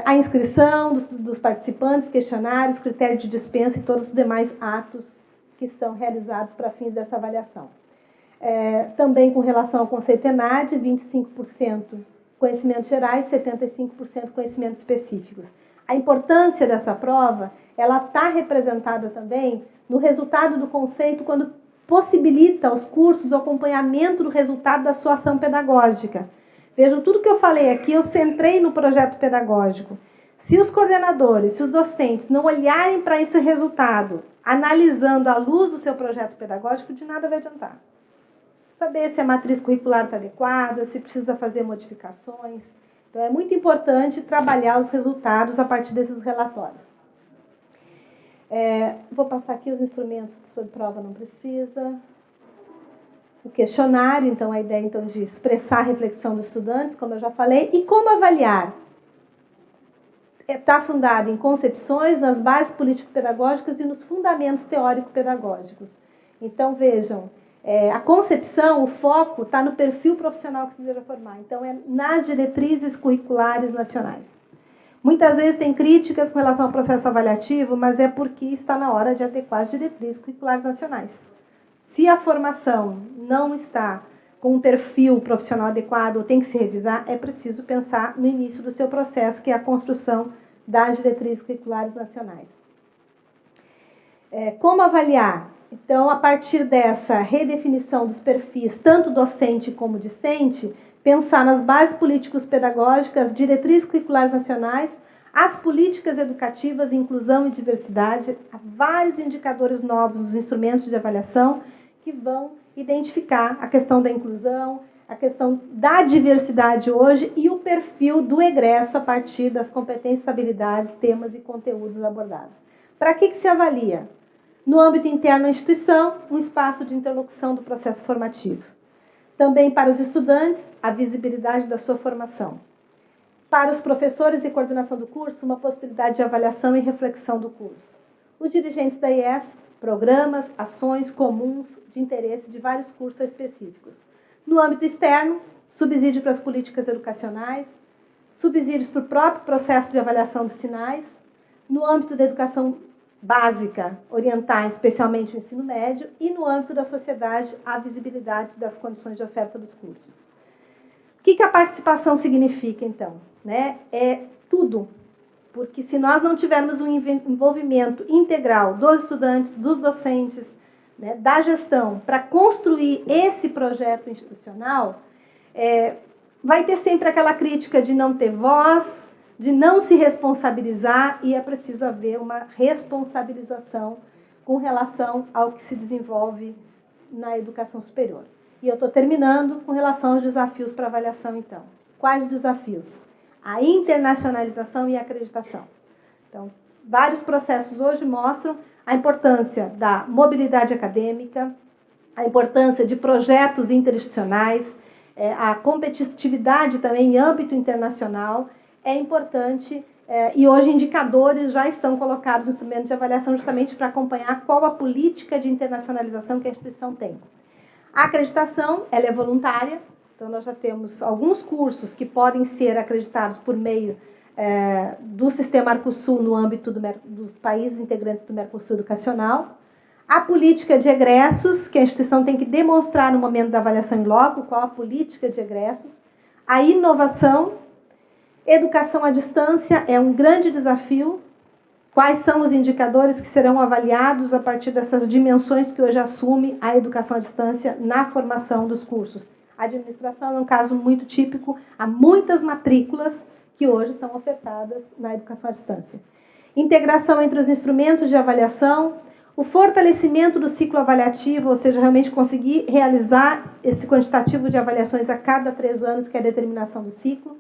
A inscrição dos participantes, questionários, critério de dispensa e todos os demais atos que são realizados para fins dessa avaliação. Também com relação ao conceito ENAD, 25% conhecimentos gerais, 75% conhecimentos específicos. A importância dessa prova, ela está representada também no resultado do conceito, quando possibilita aos cursos o acompanhamento do resultado da sua ação pedagógica. Vejam, tudo que eu falei aqui, eu centrei no projeto pedagógico. Se os coordenadores, se os docentes não olharem para esse resultado, analisando à luz do seu projeto pedagógico, de nada vai adiantar. Saber se a matriz curricular está adequada, se precisa fazer modificações. Então, é muito importante trabalhar os resultados a partir desses relatórios. Vou passar aqui os instrumentos sobre prova, não precisa. O questionário, então, a ideia então, de expressar a reflexão dos estudantes, como eu já falei. E como avaliar? Está fundado em concepções, nas bases político-pedagógicas e nos fundamentos teórico-pedagógicos. Então, vejam, a concepção, o foco está no perfil profissional que se deseja formar. Então, é nas diretrizes curriculares nacionais. Muitas vezes tem críticas com relação ao processo avaliativo, mas é porque está na hora de adequar as diretrizes curriculares nacionais. Se a formação não está com um perfil profissional adequado ou tem que se revisar, é preciso pensar no início do seu processo, que é a construção das diretrizes curriculares nacionais. Como avaliar? Então, a partir dessa redefinição dos perfis, tanto docente como discente, pensar nas bases políticos-pedagógicas, diretrizes curriculares nacionais, as políticas educativas, inclusão e diversidade, há vários indicadores novos dos instrumentos de avaliação que vão identificar a questão da inclusão, a questão da diversidade hoje e o perfil do egresso a partir das competências, habilidades, temas e conteúdos abordados. Para que se avalia? No âmbito interno da instituição, um espaço de interlocução do processo formativo. Também para os estudantes, a visibilidade da sua formação. Para os professores e coordenação do curso, uma possibilidade de avaliação e reflexão do curso. Os dirigentes da IES, programas, ações comuns de interesse de vários cursos específicos. No âmbito externo, subsídio para as políticas educacionais, subsídios para o próprio processo de avaliação dos sinais. No âmbito da educação básica, orientar especialmente o ensino médio, e no âmbito da sociedade, a visibilidade das condições de oferta dos cursos. O que a participação significa, então? É tudo, porque se nós não tivermos um envolvimento integral dos estudantes, dos docentes, da gestão, para construir esse projeto institucional, vai ter sempre aquela crítica de não ter voz, de não se responsabilizar, e é preciso haver uma responsabilização com relação ao que se desenvolve na educação superior. E eu estou terminando com relação aos desafios para avaliação, então. Quais desafios? A internacionalização e a acreditação. Então, vários processos hoje mostram a importância da mobilidade acadêmica, a importância de projetos interinstitucionais, a competitividade também em âmbito internacional, é importante, e hoje indicadores já estão colocados no instrumento de avaliação justamente para acompanhar qual a política de internacionalização que a instituição tem. A acreditação, ela é voluntária, então nós já temos alguns cursos que podem ser acreditados por meio do sistema Mercosul no âmbito dos países integrantes do Mercosul Educacional. A política de egressos, que a instituição tem que demonstrar no momento da avaliação em loco, qual a política de egressos. A inovação, educação à distância é um grande desafio. Quais são os indicadores que serão avaliados a partir dessas dimensões que hoje assume a educação à distância na formação dos cursos? A administração é um caso muito típico, há muitas matrículas que hoje são ofertadas na educação à distância. Integração entre os instrumentos de avaliação, o fortalecimento do ciclo avaliativo, ou seja, realmente conseguir realizar esse quantitativo de avaliações a cada 3 anos, que é a determinação do ciclo.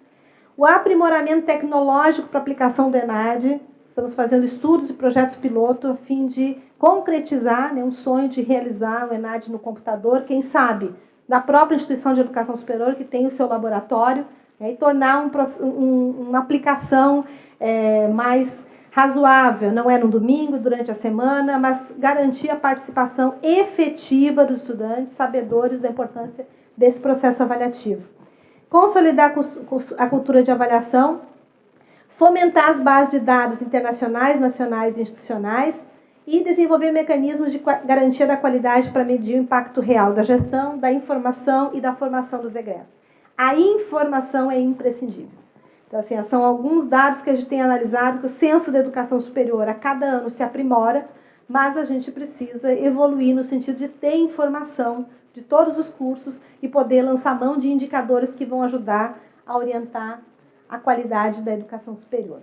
O aprimoramento tecnológico para a aplicação do ENAD. Estamos fazendo estudos e projetos piloto a fim de concretizar, né, um sonho de realizar o ENAD no computador, quem sabe, da própria instituição de educação superior, que tem o seu laboratório, né, e tornar uma aplicação mais razoável, não é no domingo, durante a semana, mas garantir a participação efetiva dos estudantes, sabedores da importância desse processo avaliativo. Consolidar a cultura de avaliação, fomentar as bases de dados internacionais, nacionais e institucionais e desenvolver mecanismos de garantia da qualidade para medir o impacto real da gestão, da informação e da formação dos egressos. A informação é imprescindível. Então, assim, são alguns dados que a gente tem analisado, que o censo da educação superior a cada ano se aprimora, mas a gente precisa evoluir no sentido de ter informação de todos os cursos e poder lançar mão de indicadores que vão ajudar a orientar a qualidade da educação superior.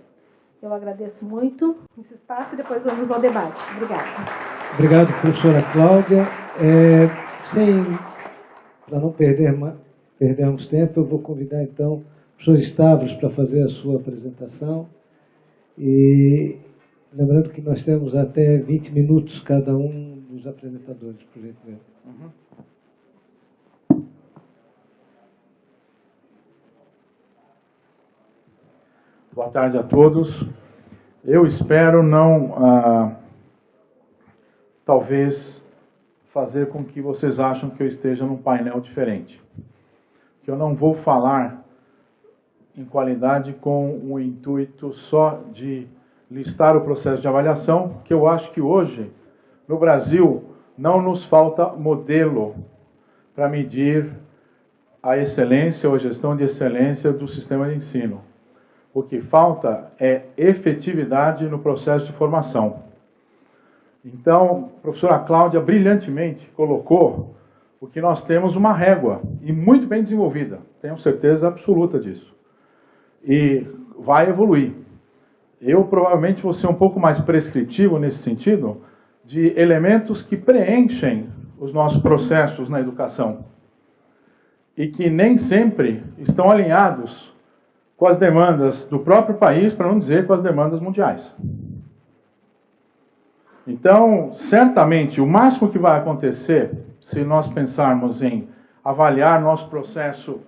Eu agradeço muito esse espaço e depois vamos ao debate. Obrigada. Obrigado, professora Cláudia. Para não perdermos tempo, eu vou convidar, então, o professor Stavros para fazer a sua apresentação. E lembrando que nós temos até 20 minutos cada um dos apresentadores, por gentileza. Boa tarde a todos. Eu espero não, talvez, fazer com que vocês achem que eu esteja num painel diferente. Que eu não vou falar em qualidade com o intuito só de listar o processo de avaliação, que eu acho que hoje, no Brasil, não nos falta modelo para medir a excelência ou a gestão de excelência do sistema de ensino. O que falta é efetividade no processo de formação. Então, a professora Cláudia brilhantemente colocou o que nós temos uma régua, e muito bem desenvolvida, tenho certeza absoluta disso. E vai evoluir. Eu provavelmente vou ser um pouco mais prescritivo nesse sentido, de elementos que preenchem os nossos processos na educação, e que nem sempre estão alinhados com as demandas do próprio país, para não dizer com as demandas mundiais. Então, certamente, o máximo que vai acontecer, se nós pensarmos em avaliar nosso processo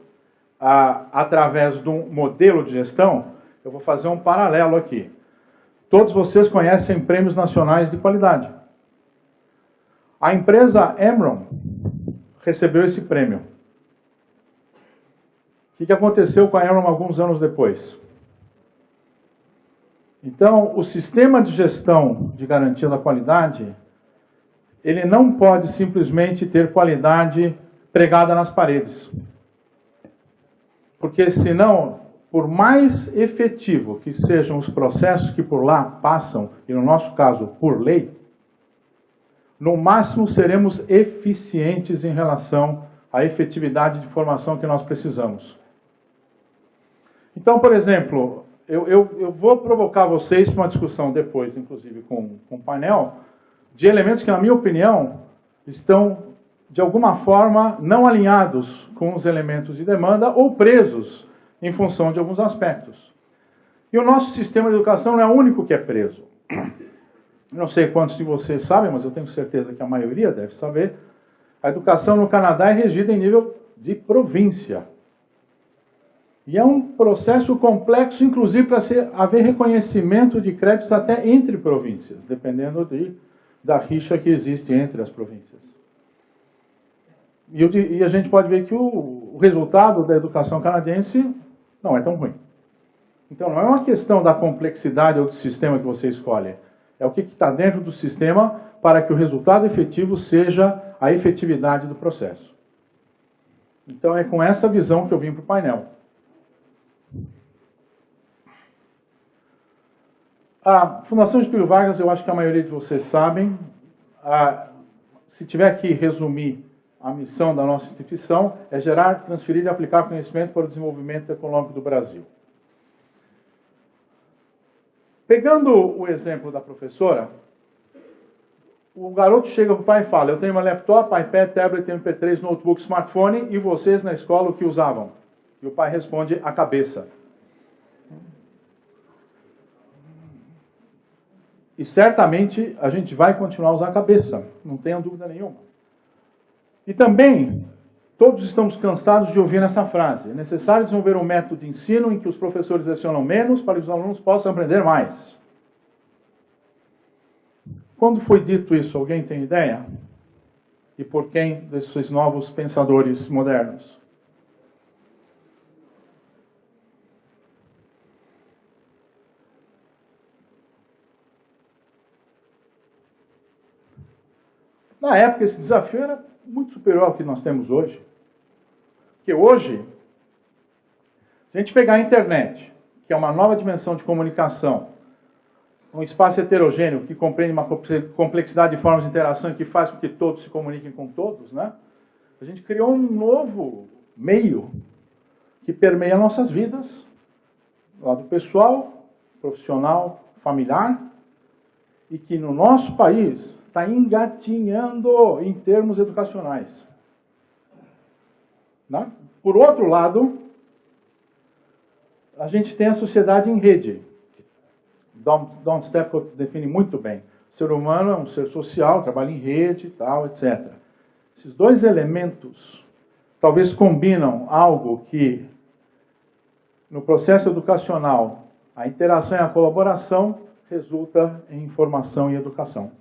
através de um modelo de gestão, eu vou fazer um paralelo aqui. Todos vocês conhecem prêmios nacionais de qualidade. A empresa Emron recebeu esse prêmio. O que aconteceu com a Emron alguns anos depois? Então, o sistema de gestão de garantia da qualidade, ele não pode simplesmente ter qualidade pregada nas paredes. Porque senão, por mais efetivo que sejam os processos que por lá passam, e no nosso caso, por lei, no máximo seremos eficientes em relação à efetividade de formação que nós precisamos. Então, por exemplo, eu vou provocar vocês para uma discussão depois, inclusive com o painel, de elementos que, na minha opinião, estão, de alguma forma, não alinhados com os elementos de demanda ou presos em função de alguns aspectos. E o nosso sistema de educação não é o único que é preso. Não sei quantos de vocês sabem, mas eu tenho certeza que a maioria deve saber. A educação no Canadá é regida em nível de província. E é um processo complexo, inclusive, para haver reconhecimento de créditos até entre províncias, dependendo da rixa que existe entre as províncias. E a gente pode ver que o resultado da educação canadense não é tão ruim. Então, não é uma questão da complexidade ou do sistema que você escolhe. É o que está dentro do sistema para que o resultado efetivo seja a efetividade do processo. Então é com essa visão que eu vim para o painel. A Fundação Getúlio Vargas, eu acho que a maioria de vocês sabem, se tiver que resumir a missão da nossa instituição, é gerar, transferir e aplicar conhecimento para o desenvolvimento econômico do Brasil. Pegando o exemplo da professora, o garoto chega para o pai e fala: eu tenho uma laptop, iPad, tablet, MP3, notebook, smartphone, e vocês na escola o que usavam? E o pai responde: a cabeça. E certamente a gente vai continuar a usar a cabeça, não tenha dúvida nenhuma. E também, todos estamos cansados de ouvir essa frase: é necessário desenvolver um método de ensino em que os professores lecionam menos para que os alunos possam aprender mais. Quando foi dito isso, alguém tem ideia? E por quem desses novos pensadores modernos? Na época, esse desafio era muito superior ao que nós temos hoje. Porque hoje, se a gente pegar a internet, que é uma nova dimensão de comunicação, um espaço heterogêneo que compreende uma complexidade de formas de interação que faz com que todos se comuniquem com todos, né? A gente criou um novo meio que permeia nossas vidas, do lado pessoal, profissional, familiar, e que no nosso país está engatinhando em termos educacionais. Né? Por outro lado, a gente tem a sociedade em rede. Don Stephenwolf define muito bem. O ser humano é um ser social, trabalha em rede, tal, etc. Esses dois elementos talvez combinam algo que, no processo educacional, a interação e a colaboração resulta em informação e educação.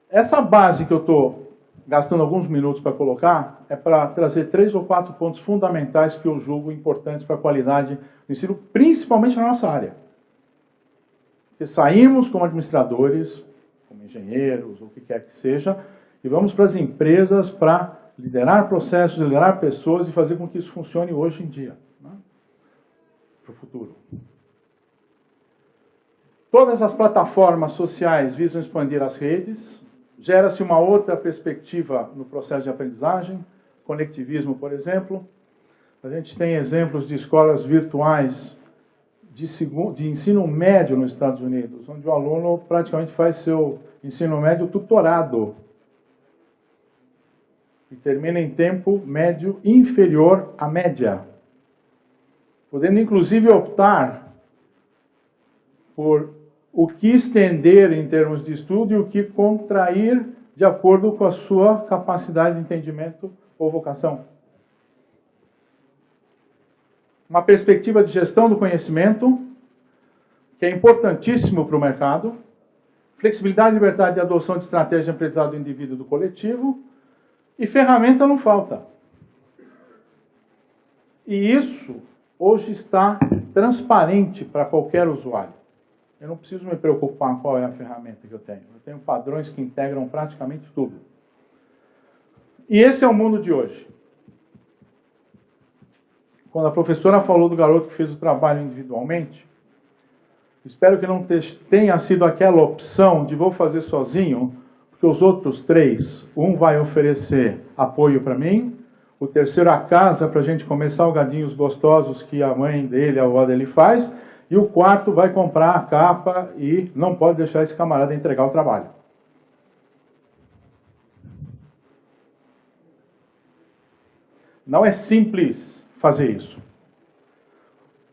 Essa base que eu estou gastando alguns minutos para colocar é para trazer 3 ou 4 pontos fundamentais que eu julgo importantes para a qualidade do ensino, principalmente na nossa área. Porque saímos como administradores, como engenheiros, ou o que quer que seja, e vamos para as empresas para liderar processos, liderar pessoas e fazer com que isso funcione hoje em dia, né? Para o futuro. Todas as plataformas sociais visam expandir as redes, gera-se uma outra perspectiva no processo de aprendizagem, conectivismo, por exemplo. A gente tem exemplos de escolas virtuais de ensino médio nos Estados Unidos, onde o aluno praticamente faz seu ensino médio tutorado e termina em tempo médio inferior à média, podendo inclusive optar por o que estender em termos de estudo e o que contrair de acordo com a sua capacidade de entendimento ou vocação. Uma perspectiva de gestão do conhecimento, que é importantíssimo para o mercado, flexibilidade e liberdade de adoção de estratégia de aprendizado do indivíduo e do coletivo, e ferramenta não falta. E isso hoje está transparente para qualquer usuário. Eu não preciso me preocupar qual é a ferramenta que eu tenho. Eu tenho padrões que integram praticamente tudo. E esse é o mundo de hoje. Quando a professora falou do garoto que fez o trabalho individualmente, espero que não tenha sido aquela opção de vou fazer sozinho, porque os outros 3, um vai oferecer apoio para mim, o terceiro a casa para a gente comer salgadinhos gostosos que a mãe dele, a avó dele faz, e o quarto vai comprar a capa e não pode deixar esse camarada entregar o trabalho. Não é simples fazer isso.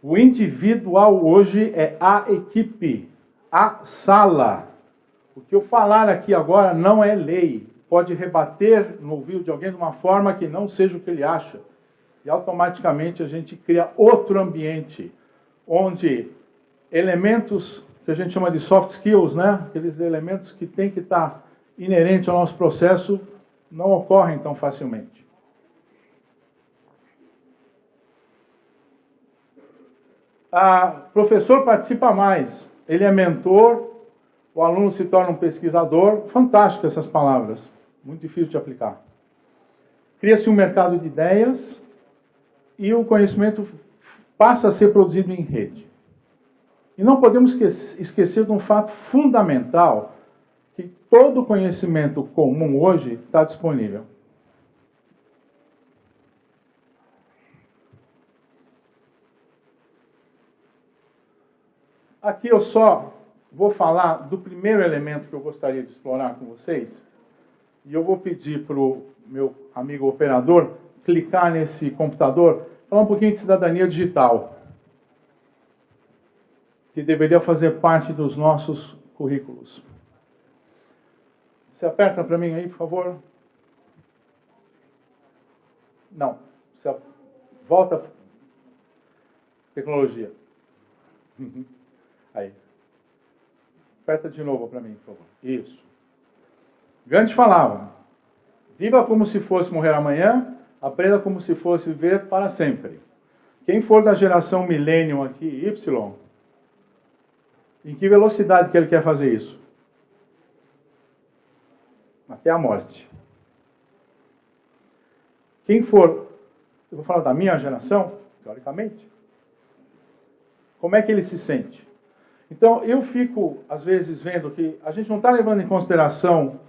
O individual hoje é a equipe, a sala. O que eu falar aqui agora não é lei. Pode rebater no ouvido de alguém de uma forma que não seja o que ele acha. E automaticamente a gente cria outro ambiente, onde elementos que a gente chama de soft skills, né? Aqueles elementos que têm que estar inerentes ao nosso processo, não ocorrem tão facilmente. O professor participa mais, ele é mentor, o aluno se torna um pesquisador. Fantástico essas palavras, muito difícil de aplicar. Cria-se um mercado de ideias e o conhecimento passa a ser produzido em rede. E não podemos esquecer de um fato fundamental, que todo conhecimento comum hoje está disponível. Aqui eu só vou falar do primeiro elemento que eu gostaria de explorar com vocês. E eu vou pedir para o meu amigo operador clicar nesse computador, falar um pouquinho de cidadania digital, que deveria fazer parte dos nossos currículos. Você aperta para mim aí, por favor? Não. Você volta. Tecnologia. Aí. Aperta de novo para mim, por favor. Isso. Gandhi falava: viva como se fosse morrer amanhã, aprenda como se fosse viver para sempre. Quem for da geração Millennium aqui, Y, em que velocidade que ele quer fazer isso? Até a morte. Quem for, eu vou falar da minha geração, teoricamente, como é que ele se sente? Então, eu fico, às vezes, vendo que a gente não está levando em consideração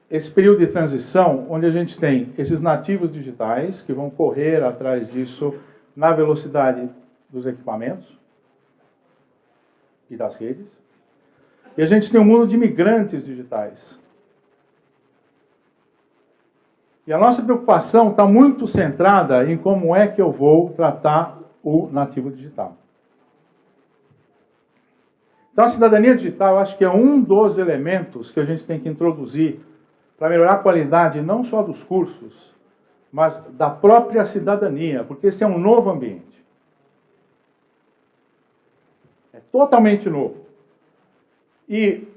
esse período de transição, onde a gente tem esses nativos digitais, que vão correr atrás disso na velocidade dos equipamentos e das redes. E a gente tem um mundo de imigrantes digitais. E a nossa preocupação está muito centrada em como é que eu vou tratar o nativo digital. Então, a cidadania digital, eu acho que é um dos elementos que a gente tem que introduzir para melhorar a qualidade não só dos cursos, mas da própria cidadania, porque esse é um novo ambiente. É totalmente novo. E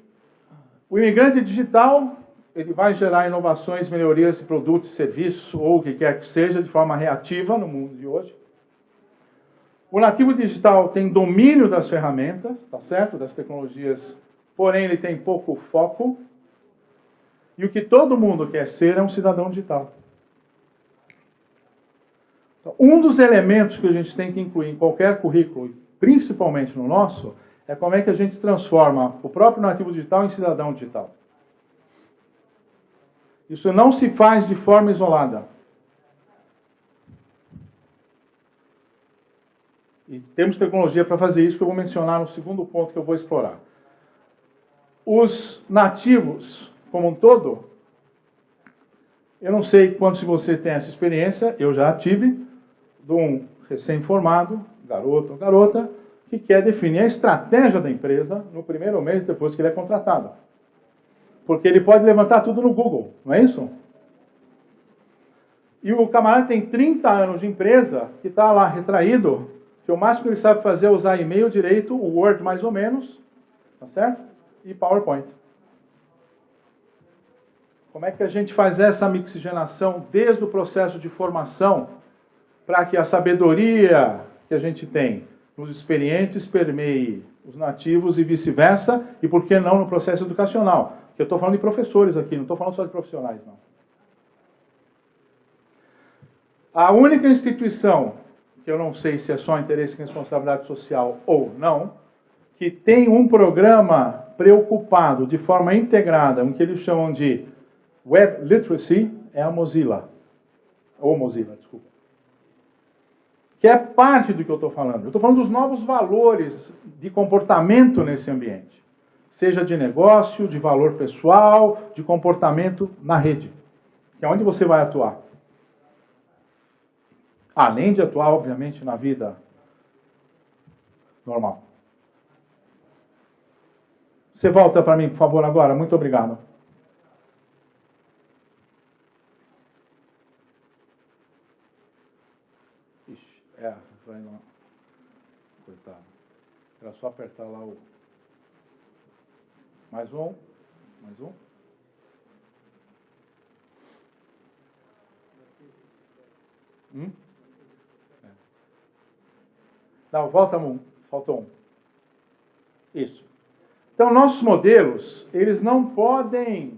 o imigrante digital, ele vai gerar inovações, melhorias de produtos, serviços, ou o que quer que seja, de forma reativa no mundo de hoje. O nativo digital tem domínio das ferramentas, tá certo? Das tecnologias, porém ele tem pouco foco. E o que todo mundo quer ser é um cidadão digital. Então, um dos elementos que a gente tem que incluir em qualquer currículo, principalmente no nosso, é como é que a gente transforma o próprio nativo digital em cidadão digital. Isso não se faz de forma isolada. E temos tecnologia para fazer isso, que eu vou mencionar no segundo ponto que eu vou explorar. Os nativos, como um todo, eu não sei quantos de vocês têm essa experiência, eu já tive, de um recém-formado, garoto ou garota, que quer definir a estratégia da empresa no primeiro mês depois que ele é contratado. Porque ele pode levantar tudo no Google, não é isso? E o camarada tem 30 anos de empresa, que está lá retraído, que o máximo que ele sabe fazer é usar e-mail direito, o Word mais ou menos, tá certo? E PowerPoint. Como é que a gente faz essa mixigenação desde o processo de formação para que a sabedoria que a gente tem nos experientes permeie os nativos e vice-versa, e por que não no processo educacional? Porque eu estou falando de professores aqui, não estou falando só de profissionais, não. A única instituição, que eu não sei se é só interesse e responsabilidade social ou não, que tem um programa preocupado de forma integrada, o que eles chamam de Web Literacy, é a Mozilla. Ou Mozilla, desculpa. Que é parte do que eu estou falando. Eu estou falando dos novos valores de comportamento nesse ambiente. Seja de negócio, de valor pessoal, de comportamento na rede. Que é onde você vai atuar. Além de atuar, obviamente, na vida normal. Você volta para mim, por favor, agora. Muito obrigado. Ixi, vai lá. Coitado. Era só apertar lá o... Mais um. Mais um. Não, volta um. Faltou um. Isso. Então, nossos modelos, eles não podem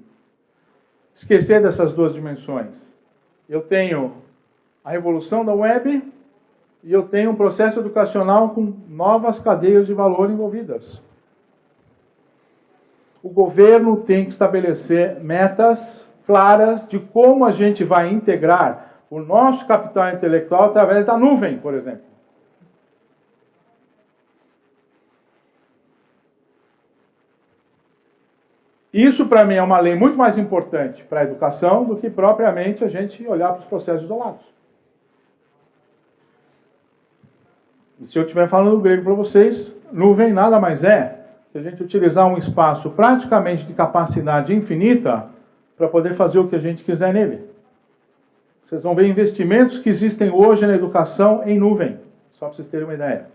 esquecer dessas duas dimensões. Eu tenho a revolução da web e eu tenho um processo educacional com novas cadeias de valor envolvidas. O governo tem que estabelecer metas claras de como a gente vai integrar o nosso capital intelectual através da nuvem, por exemplo. Isso, para mim, é uma lei muito mais importante para a educação do que propriamente a gente olhar para os processos isolados. E se eu estiver falando grego para vocês, nuvem nada mais é que a gente utilizar um espaço praticamente de capacidade infinita para poder fazer o que a gente quiser nele. Vocês vão ver investimentos que existem hoje na educação em nuvem, só para vocês terem uma ideia.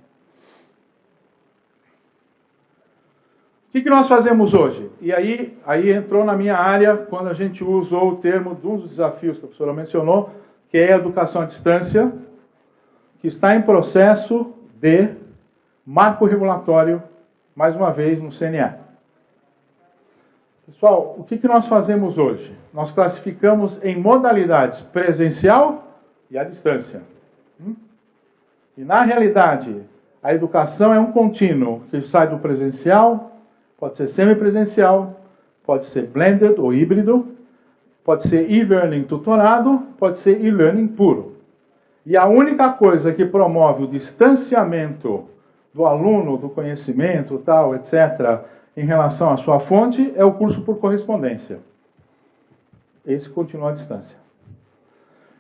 O que nós fazemos hoje? E aí entrou na minha área quando a gente usou o termo de um dos desafios que a professora mencionou, que é a educação à distância, que está em processo de marco regulatório, mais uma vez, no CNE. Pessoal, o que nós fazemos hoje? Nós classificamos em modalidades presencial e à distância. E, na realidade, a educação é um contínuo que sai do presencial, pode ser semipresencial, pode ser blended ou híbrido, pode ser e-learning tutorado, pode ser e-learning puro. E a única coisa que promove o distanciamento do aluno, do conhecimento, tal, etc., em relação à sua fonte, é o curso por correspondência. Esse continua à distância.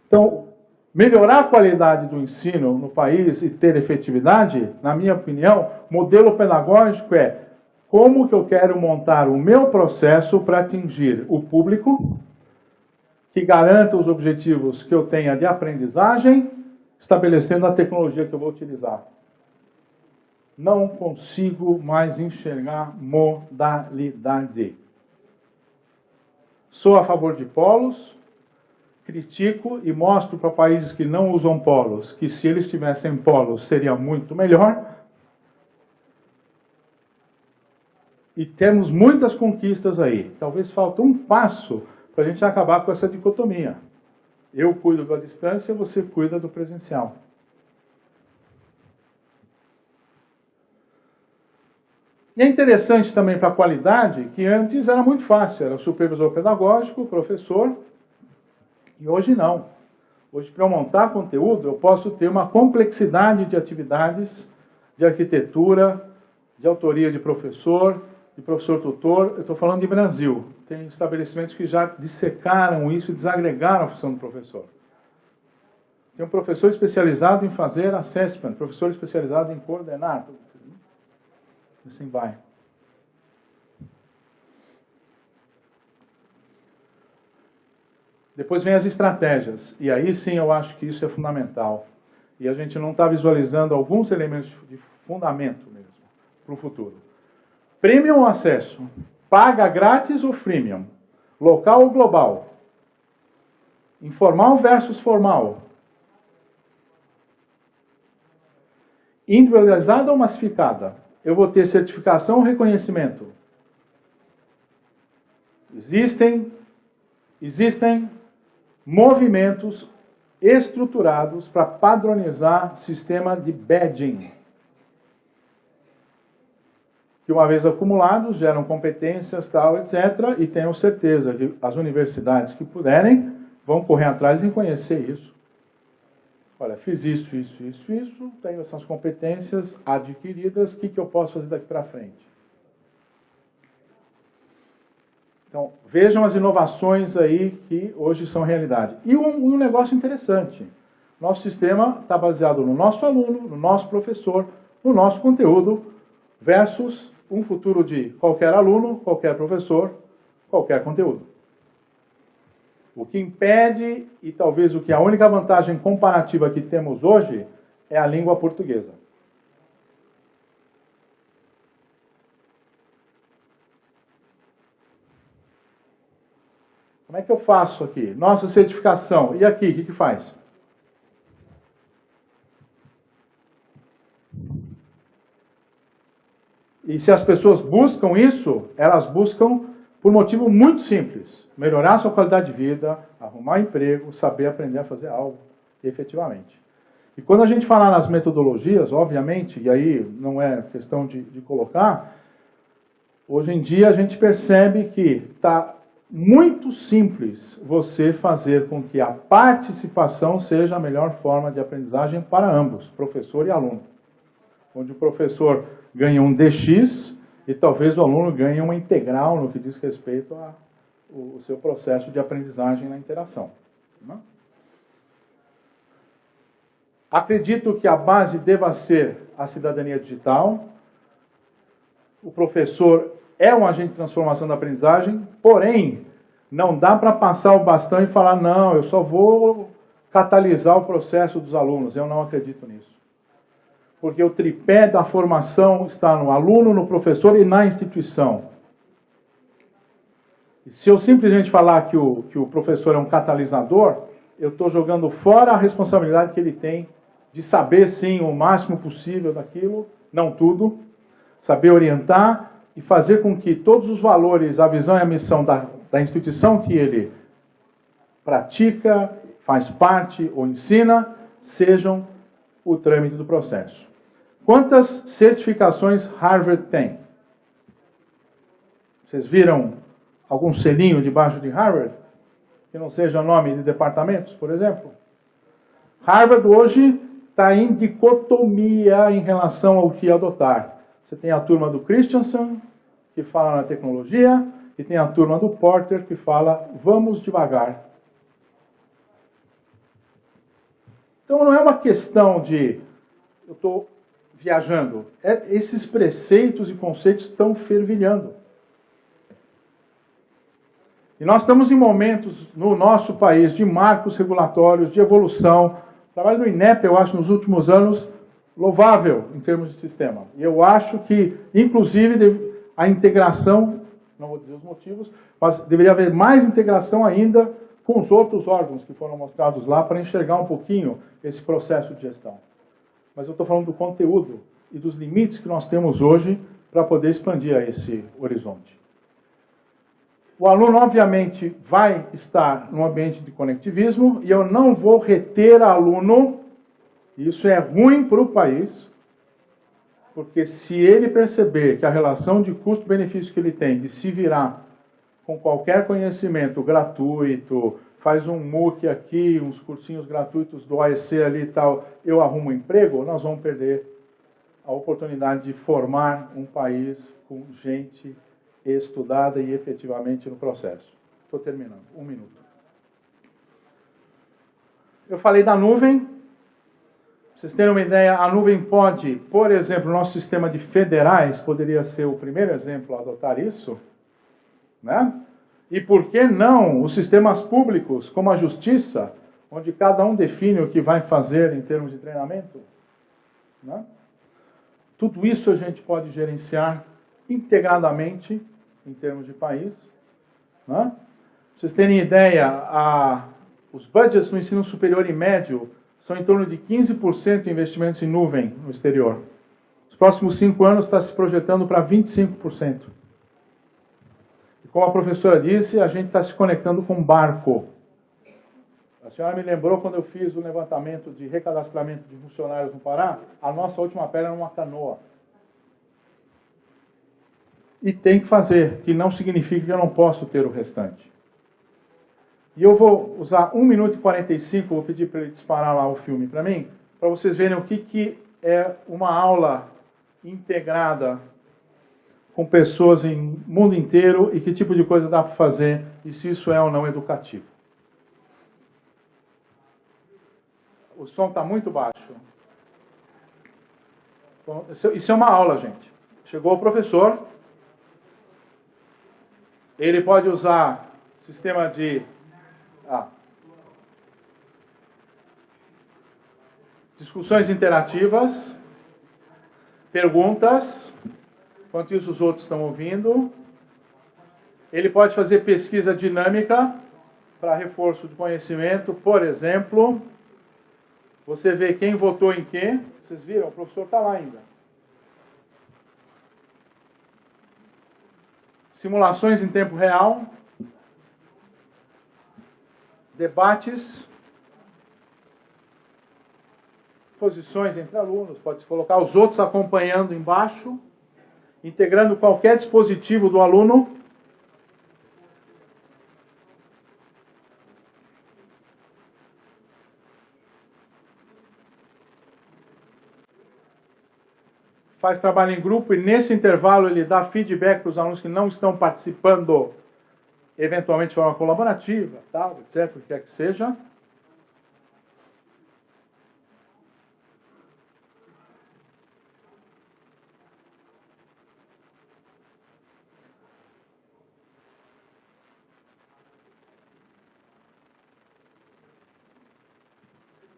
Então, melhorar a qualidade do ensino no país e ter efetividade, na minha opinião, modelo pedagógico é como que eu quero montar o meu processo para atingir o público, que garanta os objetivos que eu tenha de aprendizagem, estabelecendo a tecnologia que eu vou utilizar. Não consigo mais enxergar modalidade. Sou a favor de polos, critico e mostro para países que não usam polos que se eles tivessem polos seria muito melhor. E temos muitas conquistas aí. Talvez falta um passo para a gente acabar com essa dicotomia. Eu cuido da distância, você cuida do presencial. E é interessante também para a qualidade que antes era muito fácil. Era o supervisor pedagógico, o professor, e hoje não. Hoje, para eu montar conteúdo, eu posso ter uma complexidade de atividades, de arquitetura, de autoria de professor tutor. Eu estou falando de Brasil. Tem estabelecimentos que já dissecaram isso e desagregaram a função do professor. Tem um professor especializado em fazer assessment, professor especializado em coordenar. Assim vai. Depois vem as estratégias. E aí sim eu acho que isso é fundamental. E a gente não está visualizando alguns elementos de fundamento mesmo para o futuro. Premium ou acesso? Paga grátis ou freemium? Local ou global? Informal versus formal? Individualizada ou massificada? Eu vou ter certificação ou reconhecimento? Existem movimentos estruturados para padronizar sistema de badging, que uma vez acumulados geram competências, tal, etc. E tenho certeza que as universidades que puderem vão correr atrás em conhecer isso. Olha, fiz isso, tenho essas competências adquiridas, o que eu posso fazer daqui para frente? Então, vejam as inovações aí que hoje são realidade. E um negócio interessante. Nosso sistema está baseado no nosso aluno, no nosso professor, no nosso conteúdo, versus um futuro de qualquer aluno, qualquer professor, qualquer conteúdo. O que impede, e talvez o que a única vantagem comparativa que temos hoje, é a língua portuguesa. Como é que eu faço aqui? Nossa certificação. E aqui, o que faz? E se as pessoas buscam isso, elas buscam por motivo muito simples. Melhorar sua qualidade de vida, arrumar emprego, saber aprender a fazer algo efetivamente. E quando a gente falar nas metodologias, obviamente, e aí não é questão de colocar, hoje em dia a gente percebe que está muito simples você fazer com que a participação seja a melhor forma de aprendizagem para ambos, professor e aluno. Onde o professor ganha um DX e talvez o aluno ganhe uma integral no que diz respeito ao seu processo de aprendizagem na interação. Acredito que a base deva ser a cidadania digital. O professor é um agente de transformação da aprendizagem, porém, não dá para passar o bastão e falar, não, eu só vou catalisar o processo dos alunos. Eu não acredito nisso. Porque o tripé da formação está no aluno, no professor e na instituição. E se eu simplesmente falar que o professor é um catalisador, eu estou jogando fora a responsabilidade que ele tem de saber, sim, o máximo possível daquilo, não tudo, saber orientar e fazer com que todos os valores, a visão e a missão da instituição que ele pratica, faz parte ou ensina, sejam o trâmite do processo. Quantas certificações Harvard tem? Vocês viram algum selinho debaixo de Harvard? Que não seja nome de departamentos, por exemplo? Harvard hoje está em dicotomia em relação ao que adotar. Você tem a turma do Christensen, que fala na tecnologia, e tem a turma do Porter, que fala, vamos devagar. Então não é uma questão de, eu estou viajando, esses preceitos e conceitos estão fervilhando. E nós estamos em momentos, no nosso país, de marcos regulatórios, de evolução. O trabalho do INEP, eu acho, nos últimos anos, louvável em termos de sistema. E eu acho que, inclusive, a integração, não vou dizer os motivos, mas deveria haver mais integração ainda com os outros órgãos que foram mostrados lá para enxergar um pouquinho esse processo de gestão. Mas eu estou falando do conteúdo e dos limites que nós temos hoje para poder expandir a esse horizonte. O aluno, obviamente, vai estar num ambiente de conectivismo e eu não vou reter aluno. Isso é ruim para o país, porque se ele perceber que a relação de custo-benefício que ele tem de se virar com qualquer conhecimento gratuito, faz um MOOC aqui, uns cursinhos gratuitos do AEC ali e tal, eu arrumo um emprego, nós vamos perder a oportunidade de formar um país com gente estudada e efetivamente no processo. Estou terminando. 1 minuto. Eu falei da nuvem. Pra vocês terem uma ideia, a nuvem pode, por exemplo, o nosso sistema de federais poderia ser o primeiro exemplo a adotar isso, né? E por que não os sistemas públicos, como a justiça, onde cada um define o que vai fazer em termos de treinamento, né? Tudo isso a gente pode gerenciar integradamente em termos de país, né? Pra vocês terem ideia, os budgets no ensino superior e médio são em torno de 15% de investimentos em nuvem no exterior. Nos próximos 5 anos está se projetando para 25%. E como a professora disse, a gente está se conectando com barco. A senhora me lembrou quando eu fiz o levantamento de recadastramento de funcionários no Pará, a nossa última pedra era uma canoa. E tem que fazer, que não significa que eu não posso ter o restante. E eu vou usar 1 minuto e 45, vou pedir para ele disparar lá o filme para mim, para vocês verem o que é uma aula integrada com pessoas em mundo inteiro e que tipo de coisa dá para fazer e se isso é ou não educativo. O som está muito baixo. Bom, isso é uma aula, gente. Chegou o professor, ele pode usar sistema de discussões interativas, perguntas, enquanto isso os outros estão ouvindo. Ele pode fazer pesquisa dinâmica para reforço de conhecimento, por exemplo, você vê quem votou em quê. Vocês viram? O professor está lá ainda. simulações em tempo real, debates, posições entre alunos, pode-se colocar os outros acompanhando embaixo, integrando qualquer dispositivo do aluno. Faz trabalho em grupo e nesse intervalo ele dá feedback para os alunos que não estão participando, eventualmente de forma colaborativa, tal, etc., o que quer que seja.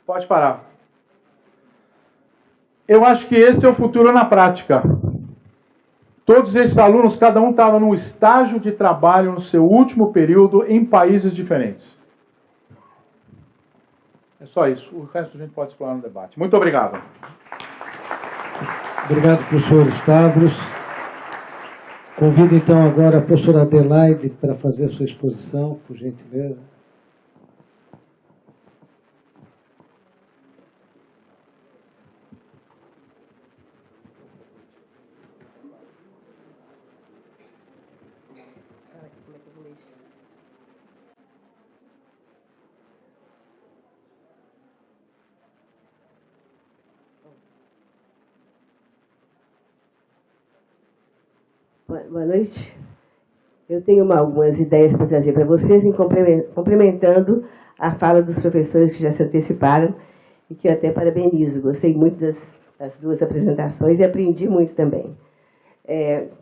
Pode parar. Eu acho que esse é o futuro na prática. Todos esses alunos, cada um estava num estágio de trabalho no seu último período em países diferentes. É só isso. O resto a gente pode explorar no debate. Muito obrigado. Obrigado, professor Stavros. Convido então agora a professora Adelaide para fazer a sua exposição, por gentileza. Boa noite. Eu tenho algumas ideias para trazer para vocês, complementando a fala dos professores que já se anteciparam e que eu até parabenizo. Gostei muito das duas apresentações e aprendi muito também.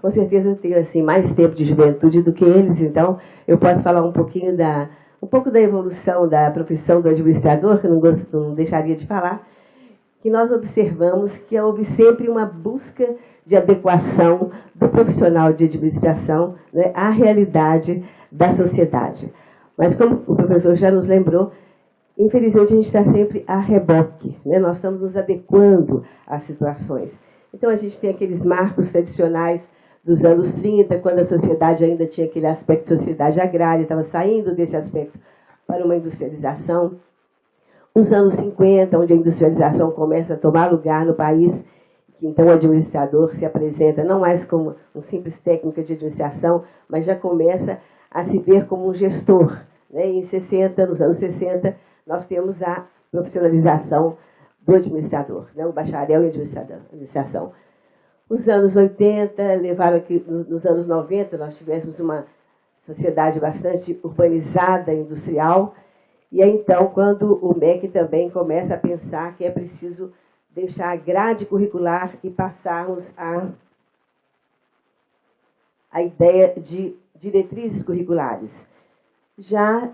Com certeza eu tenho assim, mais tempo de juventude do que eles, então eu posso falar um pouco da evolução da profissão do administrador, que eu não deixaria de falar, que nós observamos que houve sempre uma busca de adequação do profissional de administração, né, à realidade da sociedade. Mas, como o professor já nos lembrou, infelizmente a gente está sempre a reboque, né? Nós estamos nos adequando às situações. Então, a gente tem aqueles marcos tradicionais dos anos 30, quando a sociedade ainda tinha aquele aspecto de sociedade agrária, estava saindo desse aspecto para uma industrialização. Os anos 50, onde a industrialização começa a tomar lugar no país, que então o administrador se apresenta não mais como um simples técnico de administração, mas já começa a se ver como um gestor. Né? E nos anos 60, nós temos a profissionalização do administrador, né? O bacharel em administração. Os anos 80 levaram que, nos anos 90, nós tivéssemos uma sociedade bastante urbanizada, industrial. E é então quando o MEC também começa a pensar que é preciso deixar a grade curricular e passarmos a ideia de diretrizes curriculares. Já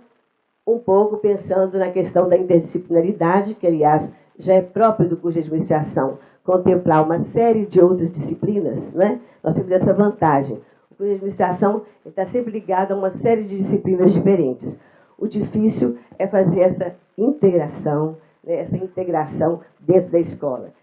um pouco pensando na questão da interdisciplinaridade, que, aliás, já é próprio do curso de administração, contemplar uma série de outras disciplinas, né? Nós temos essa vantagem. O curso de administração está sempre ligado a uma série de disciplinas diferentes. O difícil é fazer essa integração, né, essa integração dentro da escola.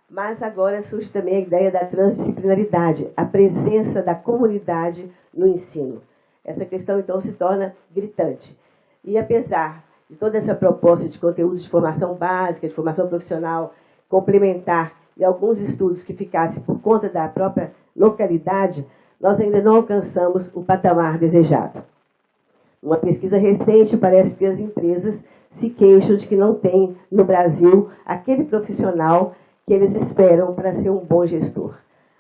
Mas agora surge também a ideia da transdisciplinaridade, a presença da comunidade no ensino. Essa questão, então, se torna gritante. E apesar de toda essa proposta de conteúdos de formação básica, de formação profissional, complementar e alguns estudos que ficassem por conta da própria localidade, nós ainda não alcançamos o patamar desejado. Uma pesquisa recente parece que as empresas se queixam de que não tem no Brasil aquele profissional que eles esperam para ser um bom gestor.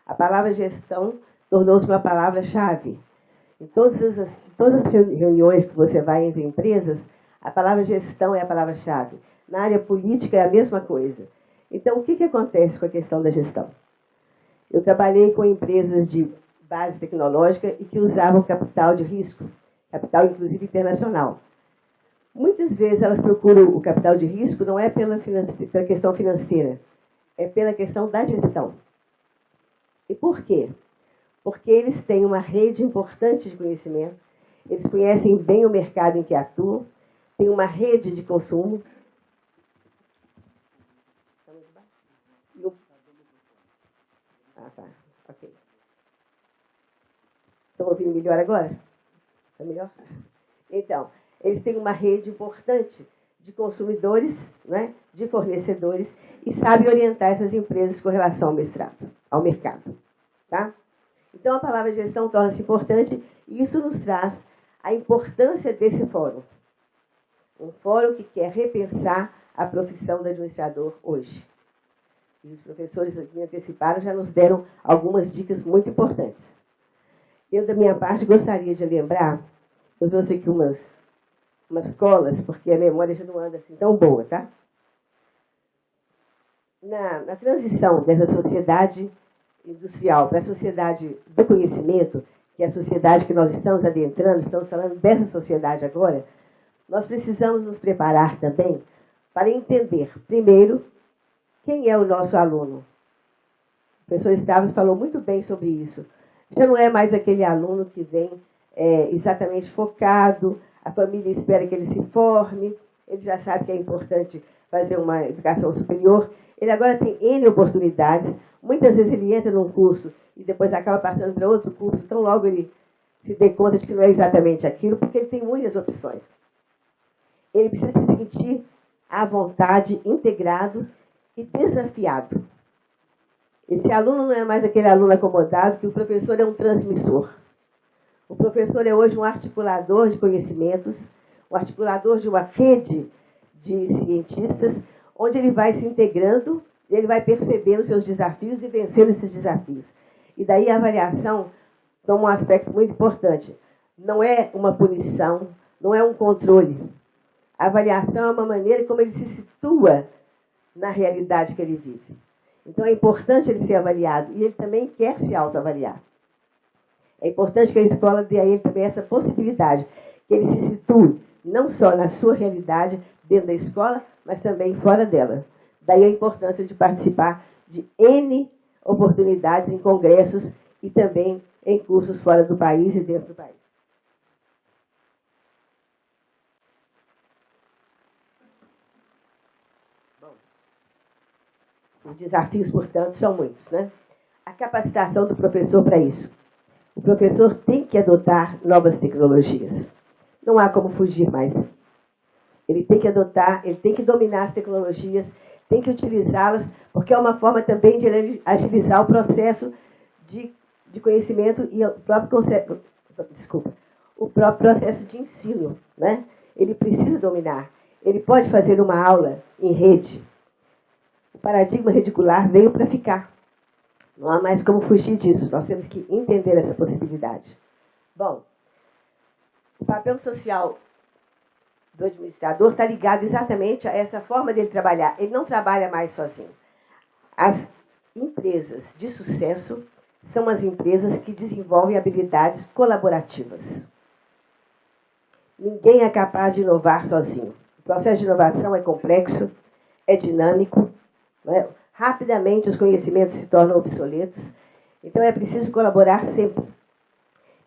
A palavra gestão tornou-se uma palavra-chave. Em todas as reuniões que você vai entre empresas, a palavra gestão é a palavra-chave. Na área política é a mesma coisa. Então, o que acontece com a questão da gestão? Eu trabalhei com empresas de base tecnológica e que usavam capital de risco, capital inclusive internacional. Muitas vezes elas procuram o capital de risco não é pela questão financeira, é pela questão da gestão. E por quê? Porque eles têm uma rede importante de conhecimento, eles conhecem bem o mercado em que atuam, têm uma rede de consumo. Ah, tá. Ok. Estão ouvindo melhor agora? Está melhor? Então, eles têm uma rede importante de consumidores, né, de fornecedores, e sabem orientar essas empresas com relação ao mercado. Tá? Então, a palavra gestão torna-se importante e isso nos traz a importância desse fórum. Um fórum que quer repensar a profissão do administrador hoje. E os professores que me anteciparam já nos deram algumas dicas muito importantes. Eu, da minha parte, gostaria de lembrar, eu trouxe aqui umas colas, porque a memória já não anda assim tão boa, tá? Na transição dessa sociedade industrial para a sociedade do conhecimento, que é a sociedade que nós estamos adentrando, estamos falando dessa sociedade agora, nós precisamos nos preparar também para entender, primeiro, quem é o nosso aluno. O professor Stavros falou muito bem sobre isso. Já não é mais aquele aluno que vem exatamente focado, a família espera que ele se forme, ele já sabe que é importante fazer uma educação superior, ele agora tem N oportunidades, muitas vezes ele entra num curso e depois acaba passando para outro curso, então logo ele se dê conta de que não é exatamente aquilo, porque ele tem muitas opções. Ele precisa se sentir à vontade, integrado e desafiado. Esse aluno não é mais aquele aluno acomodado, que o professor é um transmissor. O professor é hoje um articulador de conhecimentos, um articulador de uma rede de cientistas, onde ele vai se integrando, ele vai percebendo seus desafios e vencendo esses desafios. E daí a avaliação toma um aspecto muito importante. Não é uma punição, não é um controle. A avaliação é uma maneira como ele se situa na realidade que ele vive. Então é importante ele ser avaliado e ele também quer se autoavaliar. É importante que a escola dê a ele também essa possibilidade, que ele se situe não só na sua realidade dentro da escola, mas também fora dela. Daí a importância de participar de N oportunidades em congressos e também em cursos fora do país e dentro do país. Bom, os desafios, portanto, são muitos, né? A capacitação do professor para isso. O professor tem que adotar novas tecnologias. Não há como fugir mais. Ele tem que adotar, ele tem que dominar as tecnologias, tem que utilizá-las, porque é uma forma também de agilizar o processo de conhecimento e o próprio processo de ensino, né? Ele precisa dominar. Ele pode fazer uma aula em rede. O paradigma reticular veio para ficar. Não há mais como fugir disso. Nós temos que entender essa possibilidade. Bom, o papel social do administrador está ligado exatamente a essa forma dele trabalhar. Ele não trabalha mais sozinho. As empresas de sucesso são as empresas que desenvolvem habilidades colaborativas. Ninguém é capaz de inovar sozinho. O processo de inovação é complexo, é dinâmico, né? Rapidamente os conhecimentos se tornam obsoletos, então é preciso colaborar sempre.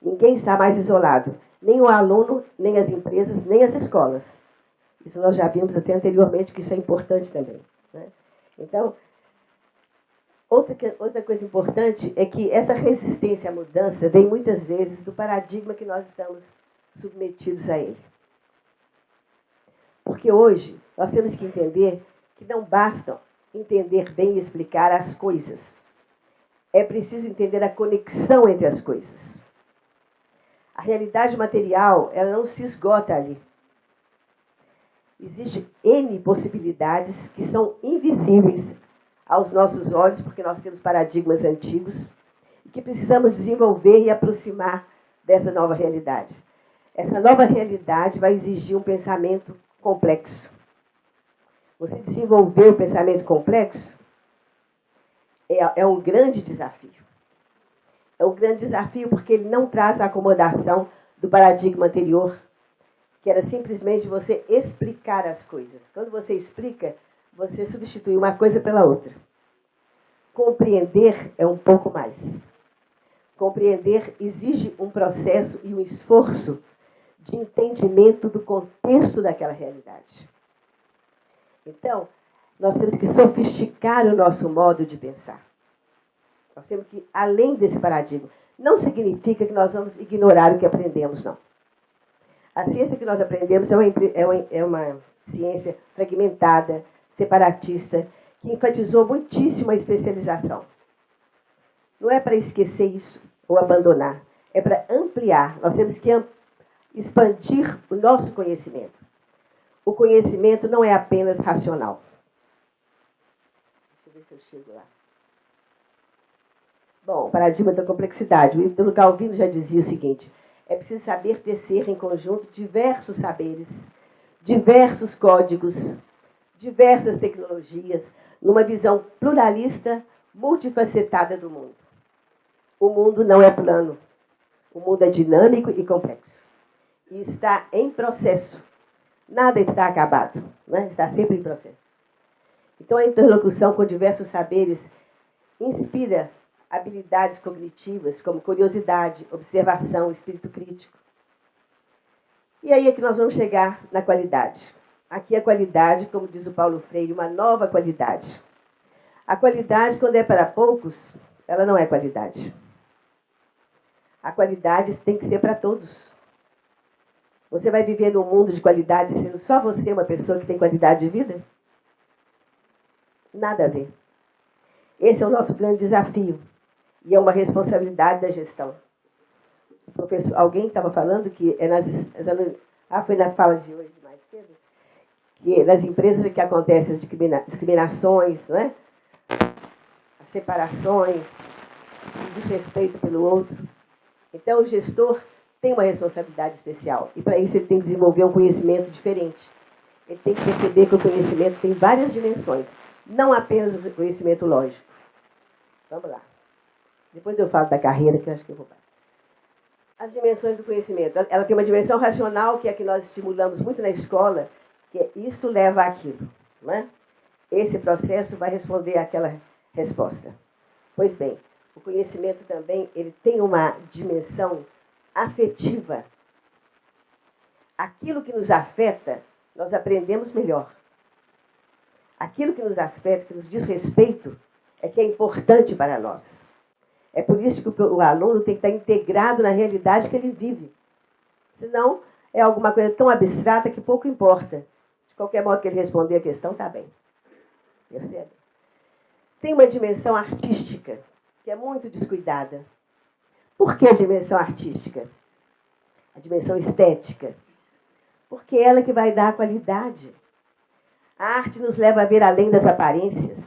Ninguém está mais isolado, nem o aluno, nem as empresas, nem as escolas. Isso nós já vimos até anteriormente, que isso é importante também, né? Então, outra coisa importante é que essa resistência à mudança vem muitas vezes do paradigma que nós estamos submetidos a ele. Porque hoje nós temos que entender que não basta entender bem e explicar as coisas. É preciso entender a conexão entre as coisas. A realidade material, ela não se esgota ali. Existem N possibilidades que são invisíveis aos nossos olhos, porque nós temos paradigmas antigos, e que precisamos desenvolver e aproximar dessa nova realidade. Essa nova realidade vai exigir um pensamento complexo. Você desenvolver o pensamento complexo é um grande desafio. É um grande desafio porque ele não traz a acomodação do paradigma anterior, que era simplesmente você explicar as coisas. Quando você explica, você substitui uma coisa pela outra. Compreender é um pouco mais. Compreender exige um processo e um esforço de entendimento do contexto daquela realidade. Então, nós temos que sofisticar o nosso modo de pensar. Nós temos que, além desse paradigma, não significa que nós vamos ignorar o que aprendemos, não. A ciência que nós aprendemos é uma ciência fragmentada, separatista, que enfatizou muitíssimo a especialização. Não é para esquecer isso ou abandonar, é para ampliar. Nós temos que expandir o nosso conhecimento. O conhecimento não é apenas racional. Deixa eu ver se eu chego lá. Bom, o paradigma da complexidade. O Ítalo Calvino já dizia o seguinte: é preciso saber tecer em conjunto diversos saberes, diversos códigos, diversas tecnologias, numa visão pluralista, multifacetada do mundo. O mundo não é plano. O mundo é dinâmico e complexo. E está em processo. Nada está acabado, né? Está sempre em processo. Então, a interlocução com diversos saberes inspira habilidades cognitivas, como curiosidade, observação, espírito crítico. E aí é que nós vamos chegar na qualidade. Aqui a qualidade, como diz o Paulo Freire, uma nova qualidade. A qualidade, quando é para poucos, ela não é qualidade. A qualidade tem que ser para todos. Você vai viver num mundo de qualidade sendo só você uma pessoa que tem qualidade de vida? Nada a ver. Esse é o nosso grande desafio. E é uma responsabilidade da gestão. O professor, alguém estava falando que foi na fala de hoje mais cedo, que nas empresas é que acontecem as discriminações, né? As separações, o desrespeito pelo outro. Então, o gestor tem uma responsabilidade especial. E, para isso, ele tem que desenvolver um conhecimento diferente. Ele tem que perceber que o conhecimento tem várias dimensões. Não apenas o conhecimento lógico. Vamos lá. Depois eu falo da carreira, que eu acho que eu vou falar. As dimensões do conhecimento. Ela tem uma dimensão racional, que é a que nós estimulamos muito na escola, que é isto leva àquilo. Não é? Esse processo vai responder àquela resposta. Pois bem, o conhecimento também ele tem uma dimensão afetiva. Aquilo que nos afeta, nós aprendemos melhor. Aquilo que nos afeta, que nos diz respeito, é que é importante para nós. É por isso que o aluno tem que estar integrado na realidade que ele vive. Senão, é alguma coisa tão abstrata que pouco importa. De qualquer modo que ele responder a questão, está bem. Percebe? Tem uma dimensão artística, que é muito descuidada. Por que a dimensão artística? A dimensão estética. Porque é ela que vai dar a qualidade. A arte nos leva a ver além das aparências.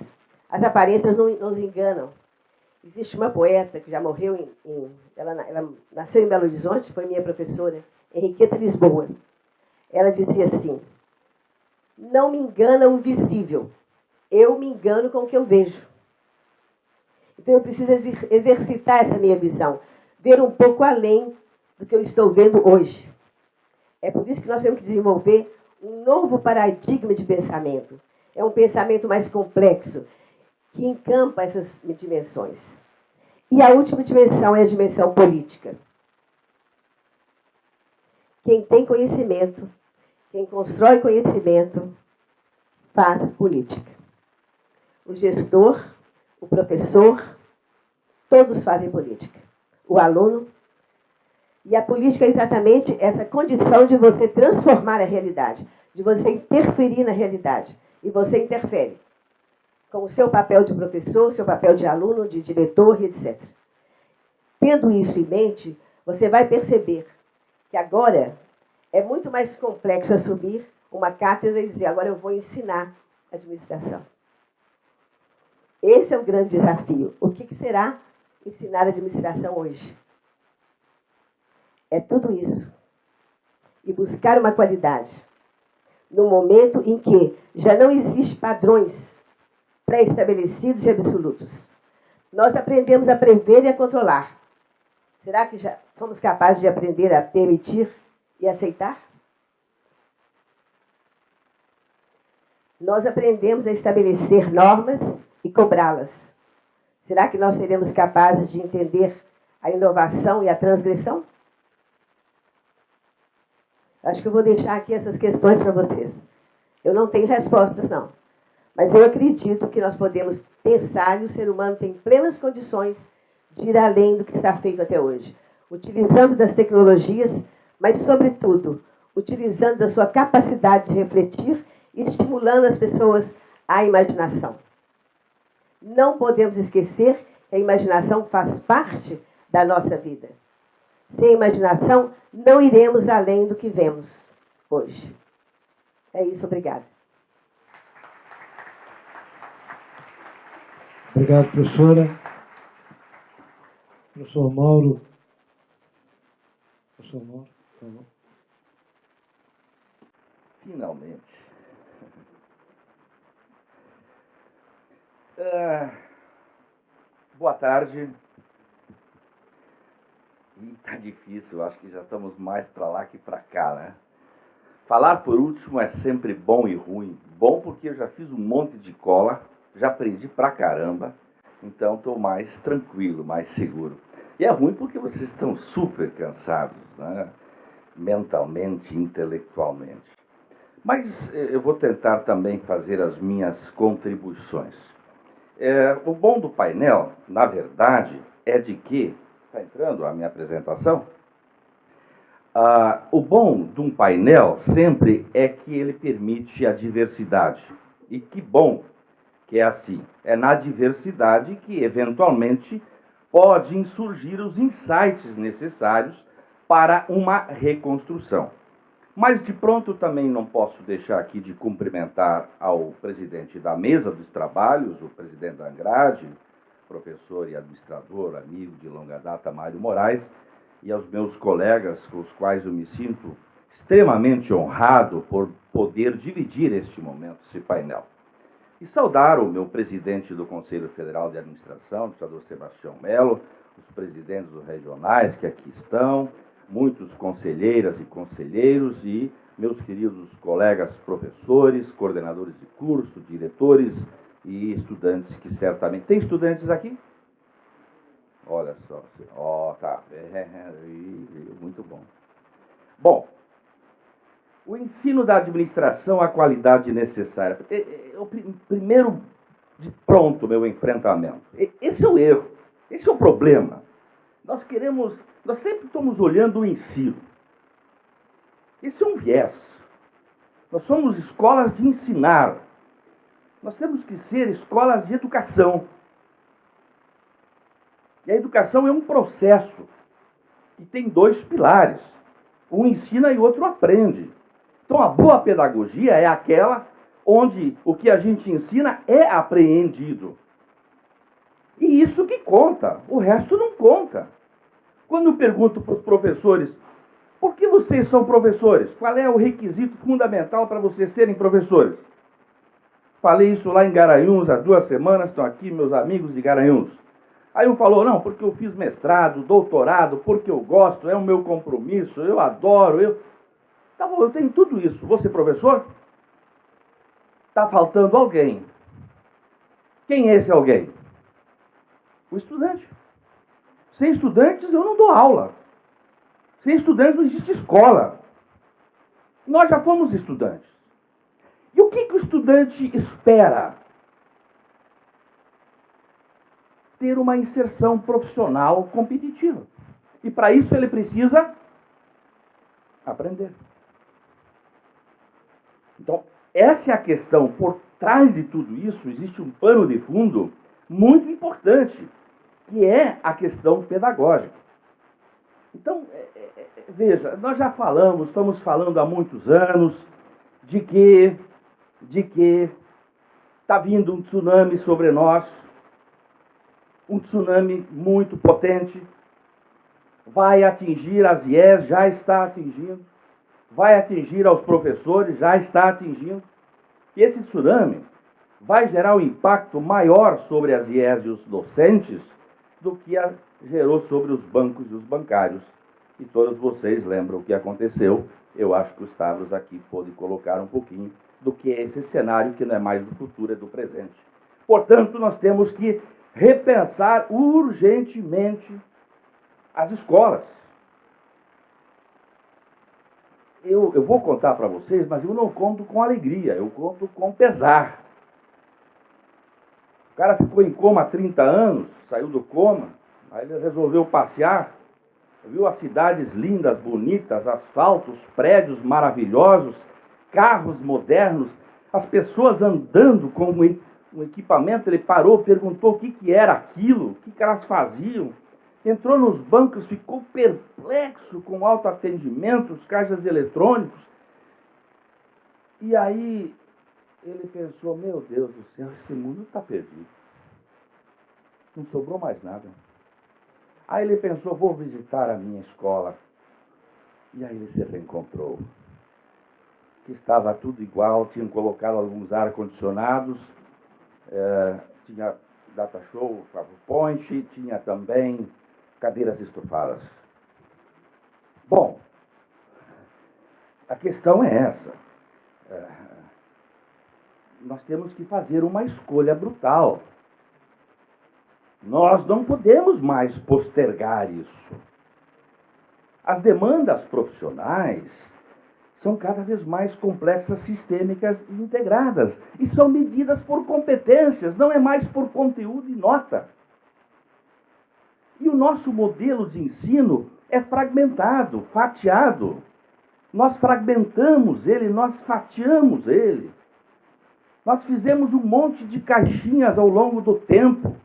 As aparências não nos enganam. Existe uma poeta que já morreu, ela nasceu em Belo Horizonte, foi minha professora, Henriqueta Lisboa. Ela dizia assim: não me engana o visível, eu me engano com o que eu vejo. Então eu preciso exercitar essa minha visão, ver um pouco além do que eu estou vendo hoje. É por isso que nós temos que desenvolver um novo paradigma de pensamento. É um pensamento mais complexo, que encampa essas dimensões. E a última dimensão é a dimensão política. Quem tem conhecimento, quem constrói conhecimento, faz política. O gestor, o professor, todos fazem política. O aluno. E a política é exatamente essa condição de você transformar a realidade, de você interferir na realidade. E você interfere com o seu papel de professor, seu papel de aluno, de diretor, etc. Tendo isso em mente, você vai perceber que agora é muito mais complexo assumir uma cátedra e dizer: agora eu vou ensinar administração. Esse é o grande desafio. O que será ensinar administração hoje? É tudo isso. E buscar uma qualidade. No momento em que já não existem padrões pré-estabelecidos e absolutos. Nós aprendemos a prever e a controlar. Será que já somos capazes de aprender a permitir e aceitar? Nós aprendemos a estabelecer normas e cobrá-las. Será que nós seremos capazes de entender a inovação e a transgressão? Acho que eu vou deixar aqui essas questões para vocês. Eu não tenho respostas, não. Mas eu acredito que nós podemos pensar, e o ser humano tem plenas condições de ir além do que está feito até hoje, utilizando das tecnologias, mas, sobretudo, utilizando da sua capacidade de refletir e estimulando as pessoas à imaginação. Não podemos esquecer que a imaginação faz parte da nossa vida. Sem imaginação, não iremos além do que vemos hoje. É isso, obrigada. Obrigado, professora. Professor Mauro. Professor Mauro, por favor. Finalmente. Boa tarde. E tá difícil, acho que já estamos mais para lá que para cá, né? Falar por último é sempre bom e ruim. Bom porque eu já fiz um monte de cola, já aprendi pra caramba, então estou mais tranquilo, mais seguro. E é ruim porque vocês estão super cansados, né? Mentalmente, intelectualmente. Mas eu vou tentar também fazer as minhas contribuições. O bom do painel, na verdade, é de que... Está entrando a minha apresentação? O bom de um painel sempre é que ele permite a diversidade. E que bom que é assim. É na diversidade que, eventualmente, podem surgir os insights necessários para uma reconstrução. Mas, de pronto, também não posso deixar aqui de cumprimentar ao presidente da mesa dos trabalhos, o presidente da Angrade, professor e administrador, amigo de longa data, Mário Moraes, e aos meus colegas com os quais eu me sinto extremamente honrado por poder dividir este momento, esse painel. E saudar o meu presidente do Conselho Federal de Administração, o senador Sebastião Melo, os presidentes dos regionais que aqui estão, muitos conselheiras e conselheiros e meus queridos colegas professores, coordenadores de curso, diretores e estudantes que certamente... Tem estudantes aqui? Olha só. Tá. Muito bom. Bom, o ensino da administração, a qualidade necessária. O primeiro de pronto, meu enfrentamento. Esse é o erro. Esse é o problema. Nós sempre estamos olhando o ensino. Esse é um viés. Nós somos escolas de ensinar. Nós temos que ser escolas de educação. E a educação é um processo que tem dois pilares. Um ensina e o outro aprende. Então, a boa pedagogia é aquela onde o que a gente ensina é apreendido. E isso que conta, o resto não conta. Quando eu pergunto para os professores, por que vocês são professores? Qual é o requisito fundamental para vocês serem professores? Falei isso lá em Garanhuns há 2 semanas, estão aqui meus amigos de Garanhuns. Aí um falou, não, porque eu fiz mestrado, doutorado, porque eu gosto, é o meu compromisso, eu adoro, Tá bom, eu tenho tudo isso. Vou ser professor? Está faltando alguém. Quem é esse alguém? O estudante. Sem estudantes eu não dou aula. Sem estudantes não existe escola. Nós já fomos estudantes. E o que o estudante espera? Ter uma inserção profissional competitiva. E para isso ele precisa aprender. Então, essa é a questão. Por trás de tudo isso, existe um pano de fundo muito importante, que é a questão pedagógica. Então, veja, nós já estamos falando há muitos anos de que está vindo um tsunami sobre nós, um tsunami muito potente, vai atingir as IES, já está atingindo, vai atingir aos professores, já está atingindo, e esse tsunami vai gerar um impacto maior sobre as IES e os docentes do que gerou sobre os bancos e os bancários. E todos vocês lembram o que aconteceu. Eu acho que o Stavros aqui pôde colocar um pouquinho do que é esse cenário, que não é mais do futuro, é do presente. Portanto, nós temos que repensar urgentemente as escolas. Eu vou contar para vocês, mas eu não conto com alegria, eu conto com pesar. O cara ficou em coma há 30 anos, saiu do coma, Aí ele resolveu passear, viu as cidades lindas, bonitas, asfaltos, prédios maravilhosos, carros modernos, as pessoas andando com um equipamento. Ele parou, perguntou o que era aquilo, o que elas faziam. Entrou nos bancos, ficou perplexo com o autoatendimento, os caixas eletrônicos. E aí ele pensou, meu Deus do céu, esse mundo está perdido. Não sobrou mais nada. Aí ele pensou, vou visitar a minha escola. E aí ele se reencontrou. Que estava tudo igual, tinham colocado alguns ar-condicionados, tinha data show, PowerPoint, tinha também cadeiras estofadas. Bom, a questão é essa. Nós temos que fazer uma escolha brutal. Nós não podemos mais postergar isso. As demandas profissionais são cada vez mais complexas, sistêmicas e integradas. E são medidas por competências, não é mais por conteúdo e nota. E o nosso modelo de ensino é fragmentado, fatiado. Nós fragmentamos ele, nós fatiamos ele. Nós fizemos um monte de caixinhas ao longo do tempo,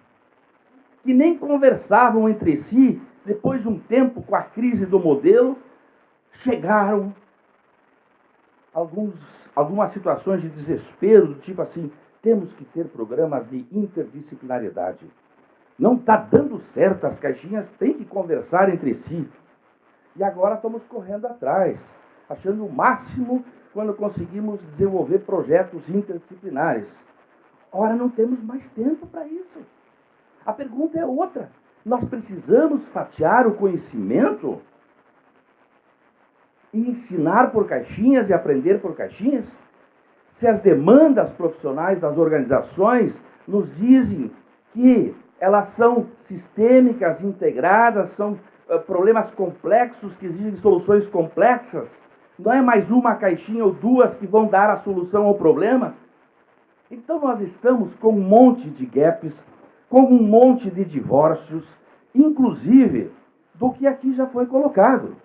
que nem conversavam entre si. Depois de um tempo, com a crise do modelo, chegaram algumas situações de desespero, do tipo assim, temos que ter programas de interdisciplinaridade. Não está dando certo, as caixinhas têm que conversar entre si. E agora estamos correndo atrás, achando o máximo quando conseguimos desenvolver projetos interdisciplinares. Ora, não temos mais tempo para isso. A pergunta é outra. Nós precisamos fatiar o conhecimento e ensinar por caixinhas e aprender por caixinhas? Se as demandas profissionais das organizações nos dizem que elas são sistêmicas, integradas, são problemas complexos que exigem soluções complexas, não é mais uma caixinha ou duas que vão dar a solução ao problema? Então nós estamos com um monte de gaps, com um monte de divórcios, inclusive do que aqui já foi colocado.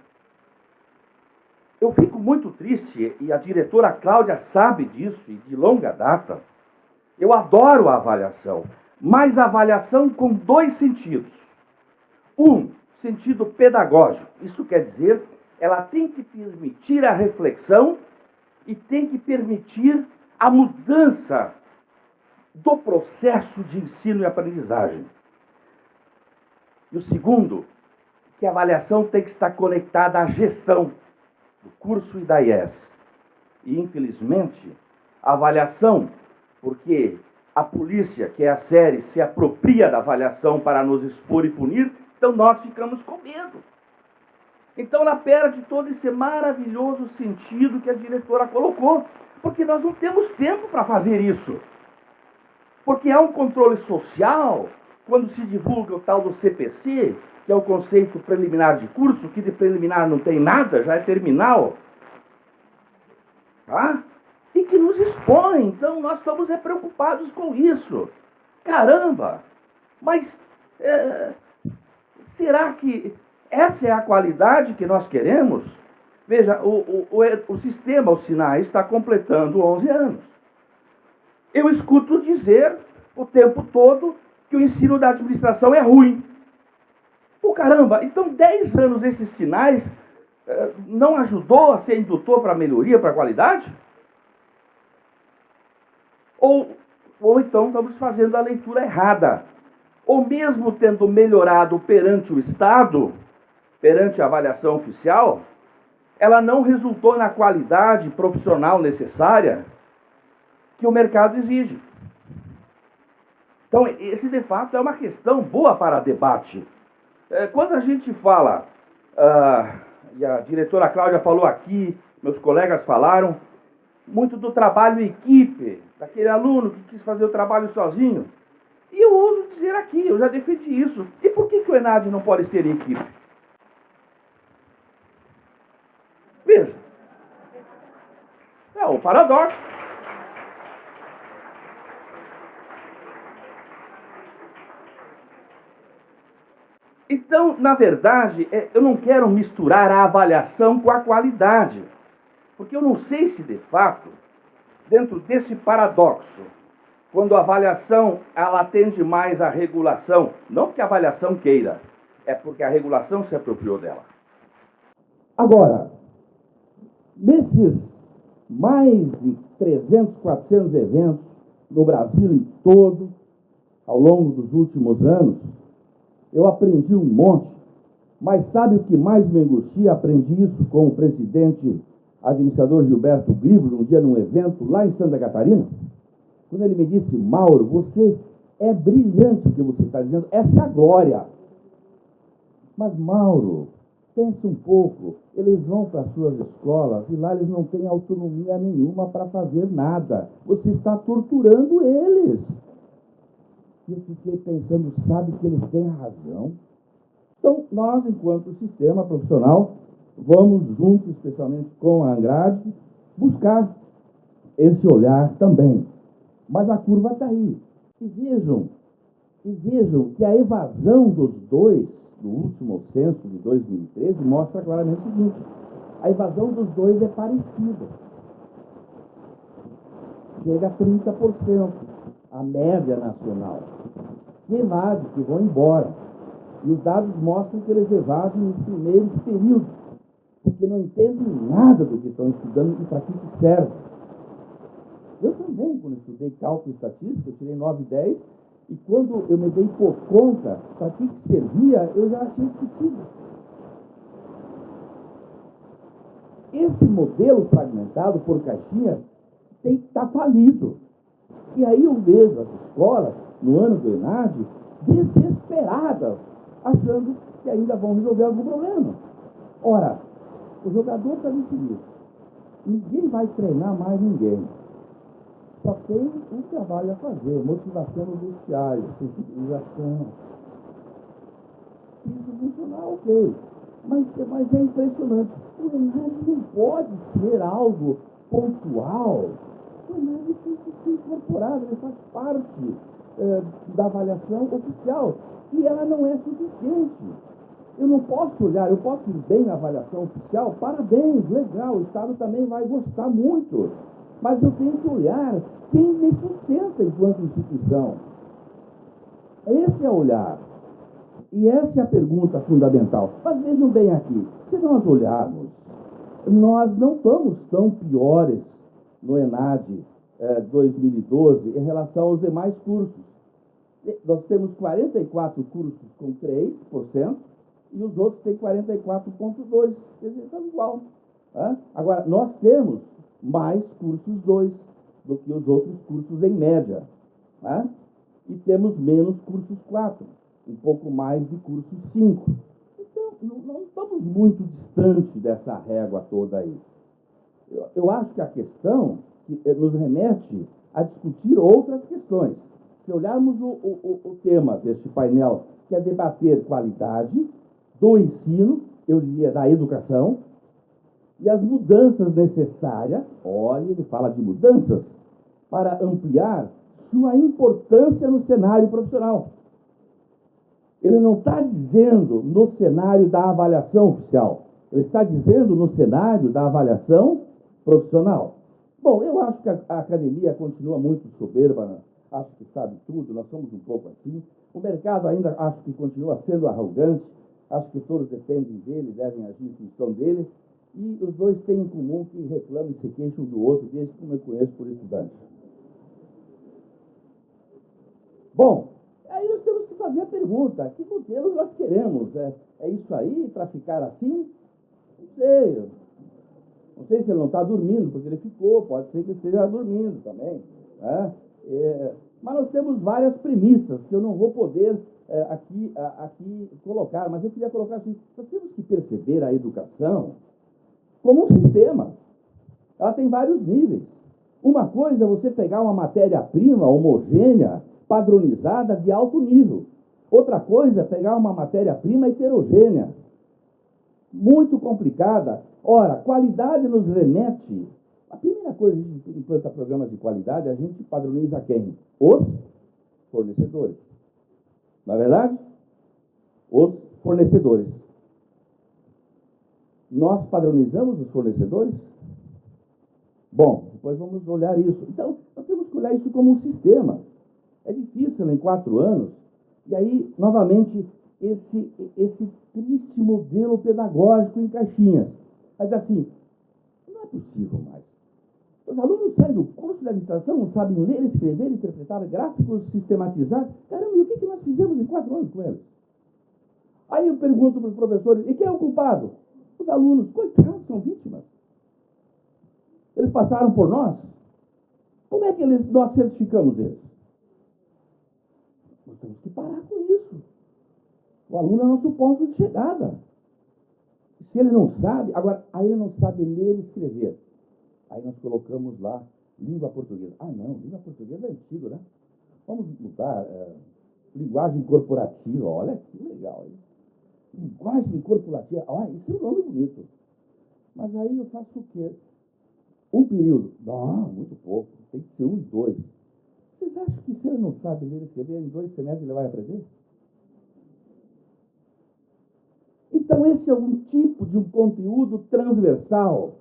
Eu fico muito triste, e a diretora Cláudia sabe disso, e de longa data. Eu adoro a avaliação, mas a avaliação com dois sentidos. Um, sentido pedagógico. Isso quer dizer, ela tem que permitir a reflexão e tem que permitir a mudança do processo de ensino e aprendizagem. E o segundo, que a avaliação tem que estar conectada à gestão do curso e da IES. E, infelizmente, a avaliação, porque a polícia, que é a série, se apropria da avaliação para nos expor e punir, então nós ficamos com medo. Então ela perde todo esse maravilhoso sentido que a diretora colocou, porque nós não temos tempo para fazer isso. Porque há um controle social, quando se divulga o tal do CPC, que é o conceito preliminar de curso, que de preliminar não tem nada, já é terminal, tá? E que nos expõe. Então nós estamos preocupados com isso. Caramba! Mas será que essa é a qualidade que nós queremos? Veja, o sistema, os sinais, está completando 11 anos. Eu escuto dizer o tempo todo que o ensino da administração é ruim. Pô, caramba, então 10 anos esses sinais não ajudou a ser indutor para a melhoria, para a qualidade? Ou então estamos fazendo a leitura errada. Ou mesmo tendo melhorado perante o Estado, perante a avaliação oficial, ela não resultou na qualidade profissional necessária que o mercado exige. Então, esse de fato é uma questão boa para debate. Quando a gente fala, e a diretora Cláudia falou aqui, meus colegas falaram, muito do trabalho em equipe, daquele aluno que quis fazer o trabalho sozinho. E eu ouso dizer aqui, eu já defendi isso. E por que o ENAD não pode ser em equipe? Veja. É um paradoxo. Então, na verdade, eu não quero misturar a avaliação com a qualidade, porque eu não sei se, de fato, dentro desse paradoxo, quando a avaliação ela atende mais à regulação, não porque a avaliação queira, é porque a regulação se apropriou dela. Agora, nesses mais de 300, 400 eventos no Brasil todo, ao longo dos últimos anos, eu aprendi um monte, mas sabe o que mais me angustia? Aprendi isso com o presidente administrador Gilberto Griblo, um dia num evento lá em Santa Catarina, quando ele me disse: Mauro, você é brilhante o que você está dizendo, essa é a glória. Mas, Mauro, pense um pouco, eles vão para as suas escolas e lá eles não têm autonomia nenhuma para fazer nada. Você está torturando eles. E eu fiquei pensando, sabe que ele tem razão? Então, nós, enquanto sistema profissional, vamos junto, especialmente com a Angrade, buscar esse olhar também. Mas a curva está aí. E vejam que a evasão dos dois, do último censo de 2013, mostra claramente o seguinte: a evasão dos dois é parecida. Chega a 30%, a média nacional. Que evade, que vão embora. E os dados mostram que eles evadem nos primeiros períodos, porque não entendem nada do que estão estudando e para que serve. Eu também, quando estudei cálculo estatístico, eu tirei 9 e 10, e quando eu me dei por conta para que servia, eu já tinha esquecido. Esse modelo fragmentado por caixinhas está falido. E aí eu vejo as escolas, no ano do ENAD, desesperadas, achando que ainda vão resolver algum problema. Ora, o jogador está definido. Ninguém vai treinar mais ninguém. Só tem um trabalho a fazer: motivação no vestiário, sensibilização. Se isso funcionar, ok. Mas é impressionante. O ENAD não pode ser algo pontual. O ENAD tem que ser incorporado, ele faz parte da avaliação oficial. E ela não é suficiente. Eu não posso olhar, eu posso ir bem na avaliação oficial, parabéns, legal, o Estado também vai gostar muito. Mas eu tenho que olhar quem me sustenta enquanto instituição. Esse é o olhar. E essa é a pergunta fundamental. Mas vejam bem aqui, se nós olharmos, nós não estamos tão piores no ENAD 2012 em relação aos demais cursos. Nós temos 44 cursos com 3%, e os outros têm 44,2%. Quer dizer, estão igual. Agora, nós temos mais cursos 2 do que os outros cursos em média. E temos menos cursos 4, um pouco mais de cursos 5. Então, não estamos muito distante dessa régua toda aí. Eu acho que a questão nos remete a discutir outras questões. Se olharmos o tema deste painel, que é debater qualidade do ensino, eu diria da educação, e as mudanças necessárias, olha, ele fala de mudanças, para ampliar sua importância no cenário profissional. Ele não está dizendo no cenário da avaliação oficial, ele está dizendo no cenário da avaliação profissional. Bom, eu acho que a academia continua muito soberba, acho que sabe tudo, nós somos um pouco assim. O mercado ainda acho que continua sendo arrogante, acho que todos dependem dele, devem agir em função dele, e os dois têm em comum que reclamam e se queixam do outro, desde que eu me conheço por estudante. Bom, aí nós temos que fazer a pergunta: que modelo nós queremos? É isso aí para ficar assim? Não sei. Não sei se ele não está dormindo, porque ele ficou, pode ser que esteja dormindo também. Mas nós temos várias premissas que eu não vou poder aqui colocar, mas eu queria colocar assim: nós temos que perceber a educação como um sistema. Ela tem vários níveis. Uma coisa é você pegar uma matéria-prima homogênea, padronizada, de alto nível. Outra coisa é pegar uma matéria-prima heterogênea, muito complicada. Ora, qualidade nos remete... A primeira coisa que a gente implanta programas de qualidade, a gente padroniza quem? Os fornecedores. Não é verdade? Os Fornecedores. Nós padronizamos os fornecedores? Bom, depois vamos olhar isso. Então, nós temos que olhar isso como um sistema. É difícil em 4 anos. E aí, novamente, esse triste modelo pedagógico em caixinhas. Mas assim, não é possível mais. Os alunos saem do curso de administração, não sabem ler, escrever, interpretar gráficos, sistematizar. Caramba, e o que nós fizemos em 4 anos com eles? Aí eu pergunto para os professores, e quem é o culpado? Os alunos, coitados, são vítimas. Eles passaram por nós. Como é que nós certificamos eles? Nós temos que parar com isso. O aluno é nosso ponto de chegada. Se ele não sabe, agora, aí ele não sabe ler e escrever. Aí nós colocamos lá, língua portuguesa. Ah, não, língua portuguesa é antigo, né? Vamos mudar, linguagem corporativa, olha que legal. Hein? Linguagem corporativa, olha, isso é um nome bonito. Mas aí eu faço o quê? Um período? Não, muito pouco, tem que ser 1 e 2. Vocês acham que se ele não sabe ler e escrever, em 2 semestres ele vai aprender? Então, esse é um tipo de um conteúdo transversal.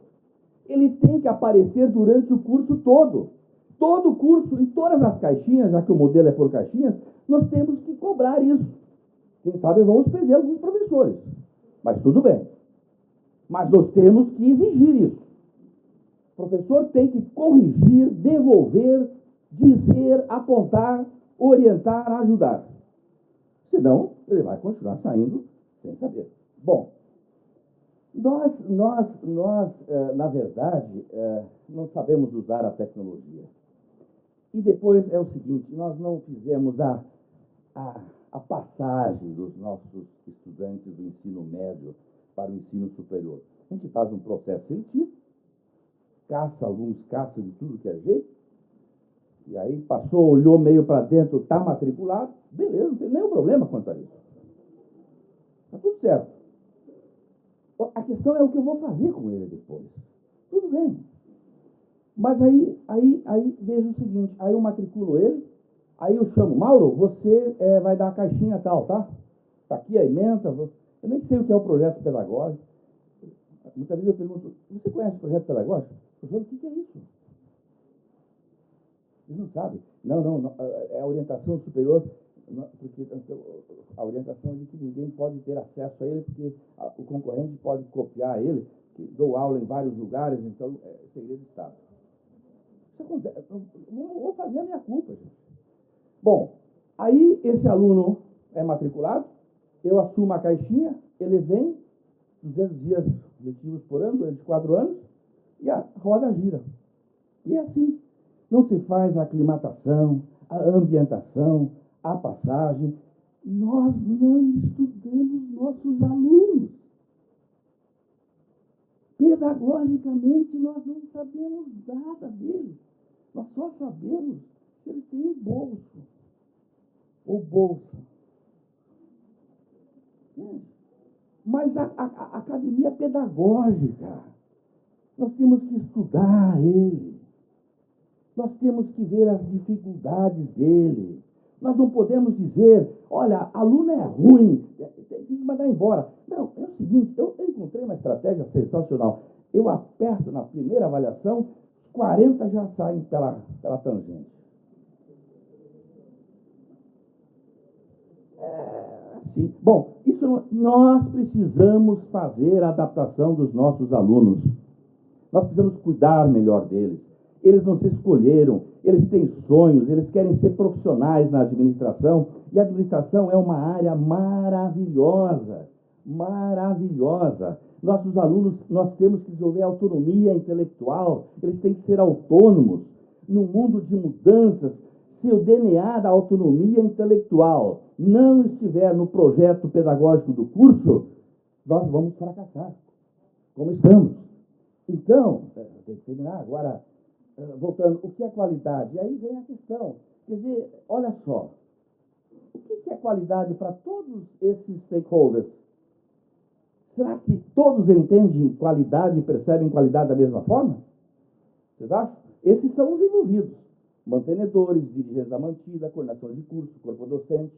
Ele tem que aparecer durante o curso todo. Todo o curso, em todas as caixinhas, já que o modelo é por caixinhas, nós temos que cobrar isso. Quem sabe vamos perder alguns professores. Mas tudo bem. Mas nós temos que exigir isso. O professor tem que corrigir, devolver, dizer, apontar, orientar, ajudar. Senão, ele vai continuar saindo sem saber. Bom, nós na verdade, não sabemos usar a tecnologia. E depois é o seguinte, nós não fizemos a passagem dos nossos estudantes do ensino médio para o ensino superior. A gente faz um processo seletivo, alguns caçam de tudo que é jeito, e aí passou, olhou meio para dentro, está matriculado, beleza, não tem nenhum problema quanto a isso. Está tudo certo. A questão é o que eu vou fazer com ele depois. Tudo bem. Mas aí vejo o seguinte, aí eu matriculo ele, aí eu chamo, Mauro, você vai dar a caixinha tal, tá? Está aqui a ementa, eu nem sei o que é o projeto pedagógico. Muitas vezes eu pergunto, você conhece o projeto pedagógico? Eu falo, o que é isso? Eles não sabem. Não, é a orientação superior, porque a orientação é de que ninguém pode ter acesso a ele, porque o concorrente pode copiar ele, que dou aula em vários lugares, então é segredo de Estado. Isso acontece. Vou fazer a minha culpa, gente. Bom, aí esse aluno é matriculado, eu assumo a caixinha, ele vem, 200 dias letivos por ano, durante 4 anos, e a roda gira. E é assim. Não se faz a aclimatação, a ambientação, a passagem. Nós não estudamos nossos alunos. Pedagogicamente, nós não sabemos nada deles. Nós só sabemos se ele tem um bolso ou bolsa. Mas a academia pedagógica, nós temos que estudar ele. Nós temos que ver as dificuldades dele. Nós não podemos dizer, olha, aluno é ruim, tem que mandar embora. Não, é o seguinte, eu encontrei uma estratégia sensacional. Eu aperto na primeira avaliação, os 40 já saem pela tangente. Assim. Bom, isso nós precisamos fazer a adaptação dos nossos alunos. Nós precisamos cuidar melhor deles. Eles não se escolheram, eles têm sonhos, eles querem ser profissionais na administração, e a administração é uma área maravilhosa, maravilhosa. Nossos alunos, nós temos que desenvolver autonomia intelectual, eles têm que ser autônomos. No mundo de mudanças, se o DNA da autonomia intelectual não estiver no projeto pedagógico do curso, nós vamos fracassar, como estamos. Então, tem que terminar agora. Voltando, o que é qualidade? E aí vem a questão. Quer dizer, olha só, o que é qualidade para todos esses stakeholders? Será que todos entendem qualidade e percebem qualidade da mesma forma? Vocês acham? Esses são os envolvidos. Mantenedores, dirigentes da mantida, coordenação de curso, corpo docente,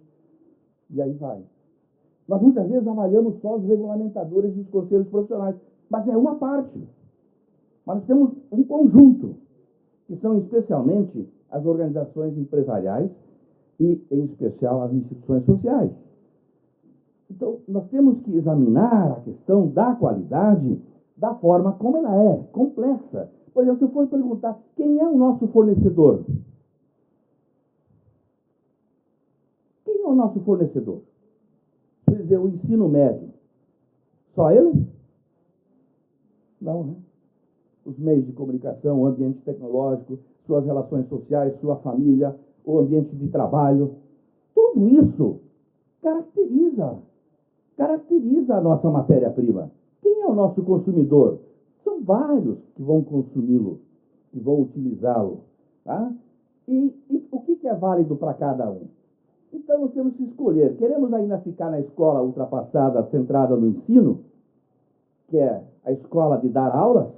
e aí vai. Nós muitas vezes avaliamos só os regulamentadores e os conselhos profissionais, mas é uma parte. Mas nós temos um conjunto, que são especialmente as organizações empresariais e, em especial, as instituições sociais. Então, nós temos que examinar a questão da qualidade da forma como ela é, complexa. Por exemplo, se eu for perguntar quem é o nosso fornecedor? Quem é o nosso fornecedor? Por exemplo, o ensino médio. Só ele? Não, né? Os meios de comunicação, o ambiente tecnológico, suas relações sociais, sua família, o ambiente de trabalho. Tudo isso caracteriza a nossa matéria-prima. Quem é o nosso consumidor? São vários que vão consumi-lo, que vão utilizá-lo. Tá? E o que é válido para cada um? Então, nós temos que escolher. Queremos ainda ficar na escola ultrapassada, centrada no ensino, que é a escola de dar aulas,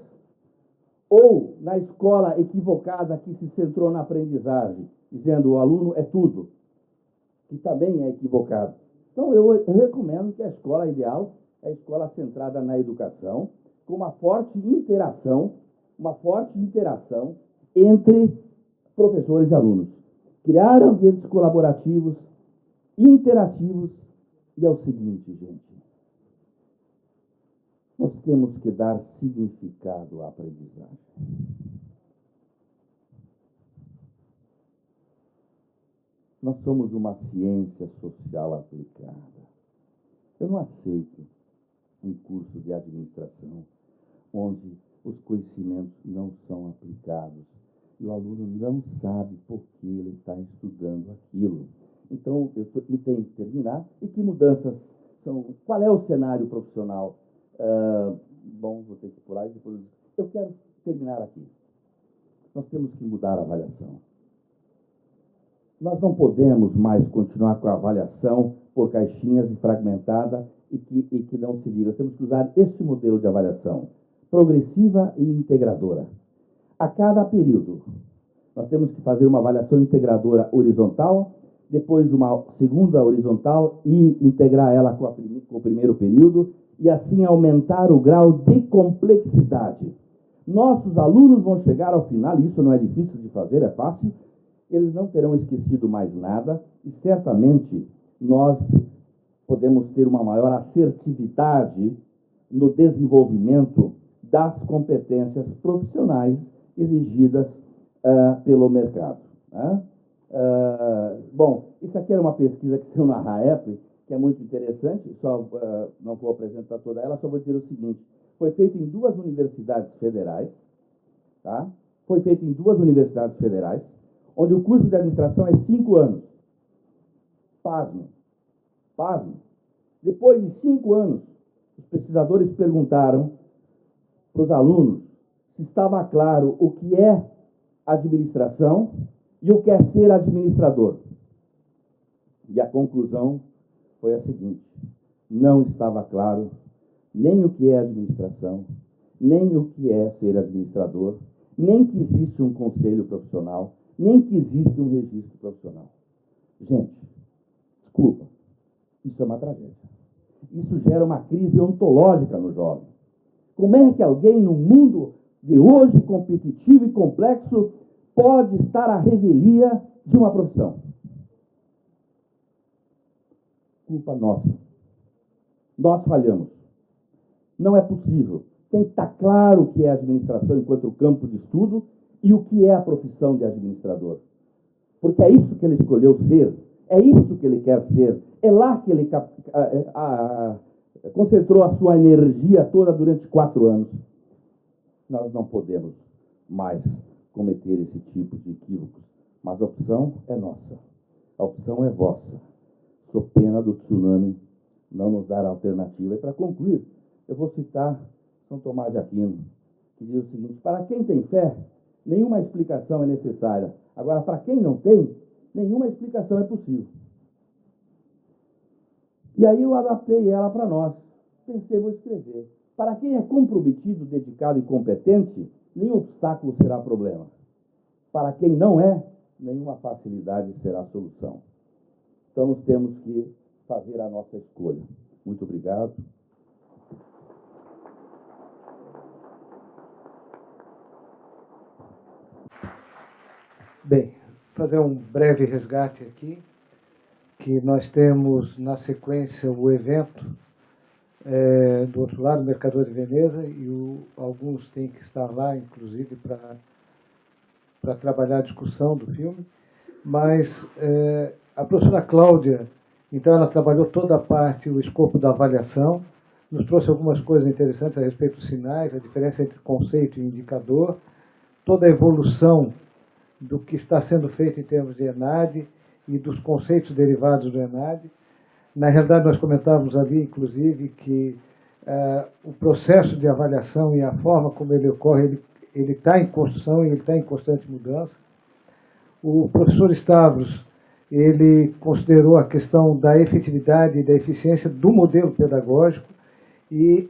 ou na escola equivocada que se centrou na aprendizagem, dizendo o aluno é tudo, que também é equivocado. Então, eu recomendo que a escola ideal é a escola centrada na educação, com uma forte interação entre professores e alunos. Criar ambientes colaborativos, interativos, e é o seguinte, gente, nós temos que dar significado à aprendizagem. Nós somos uma ciência social aplicada. Eu não aceito um curso de administração onde os conhecimentos não são aplicados e o aluno não sabe por que ele está estudando aquilo. Então, eu tenho que terminar. E que mudanças são? Qual é o cenário profissional? Bom, vou ter que pular e depois... Eu quero terminar aqui. Nós temos que mudar a avaliação. Nós não podemos mais continuar com a avaliação por caixinhas e fragmentada e que não se liga. Nós temos que usar este modelo de avaliação, progressiva e integradora. A cada período, nós temos que fazer uma avaliação integradora horizontal, depois uma segunda horizontal e integrar ela com o primeiro período, e assim aumentar o grau de complexidade. Nossos alunos vão chegar ao final, e isso não é difícil de fazer, é fácil, eles não terão esquecido mais nada, e certamente nós podemos ter uma maior assertividade no desenvolvimento das competências profissionais exigidas pelo mercado. Bom, isso aqui era uma pesquisa que saiu na RAEP, que é muito interessante, não vou apresentar toda ela, só vou dizer o seguinte: foi feito em 2 universidades federais, tá? Foi feito em 2 universidades federais, onde o curso de administração é 5 anos. Pasme. Depois de 5 anos, os pesquisadores perguntaram para os alunos se estava claro o que é administração e o que é ser administrador. E a conclusão foi a seguinte: não estava claro nem o que é administração, nem o que é ser administrador, nem que existe um conselho profissional, nem que existe um registro profissional. Gente, desculpa, isso é uma tragédia. Isso gera uma crise ontológica no jovem. Como é que alguém no mundo de hoje, competitivo e complexo, pode estar à revelia de uma profissão? Culpa nossa. Nós falhamos. Não é possível. Tem que estar claro o que é administração enquanto campo de estudo e o que é a profissão de administrador. Porque é isso que ele escolheu ser, é isso que ele quer ser, é lá que ele concentrou a sua energia toda durante 4 anos. Nós não podemos mais cometer esse tipo de equívocos, mas a opção é nossa, a opção é vossa. Sou pena do tsunami não nos dar alternativa. E para concluir, eu vou citar São Tomás de Aquino, que diz o seguinte: para quem tem fé, nenhuma explicação é necessária. Agora, para quem não tem, nenhuma explicação é possível. E aí eu adaptei ela para nós. Pensei, vou escrever. Para quem é comprometido, dedicado e competente, nenhum obstáculo será problema. Para quem não é, nenhuma facilidade será solução. Então, nós temos que fazer a nossa escolha. Muito obrigado. Bem, fazer um breve resgate aqui, que nós temos na sequência o evento do outro lado, o Mercador de Veneza, e alguns têm que estar lá, inclusive, para trabalhar a discussão do filme, mas a professora Cláudia, então, ela trabalhou toda a parte, o escopo da avaliação, nos trouxe algumas coisas interessantes a respeito dos sinais, a diferença entre conceito e indicador, toda a evolução do que está sendo feito em termos de ENAD e dos conceitos derivados do ENAD. Na realidade, nós comentávamos ali, inclusive, que o processo de avaliação e a forma como ele ocorre, ele está em construção e ele está em constante mudança. O professor Stavros, ele considerou a questão da efetividade e da eficiência do modelo pedagógico e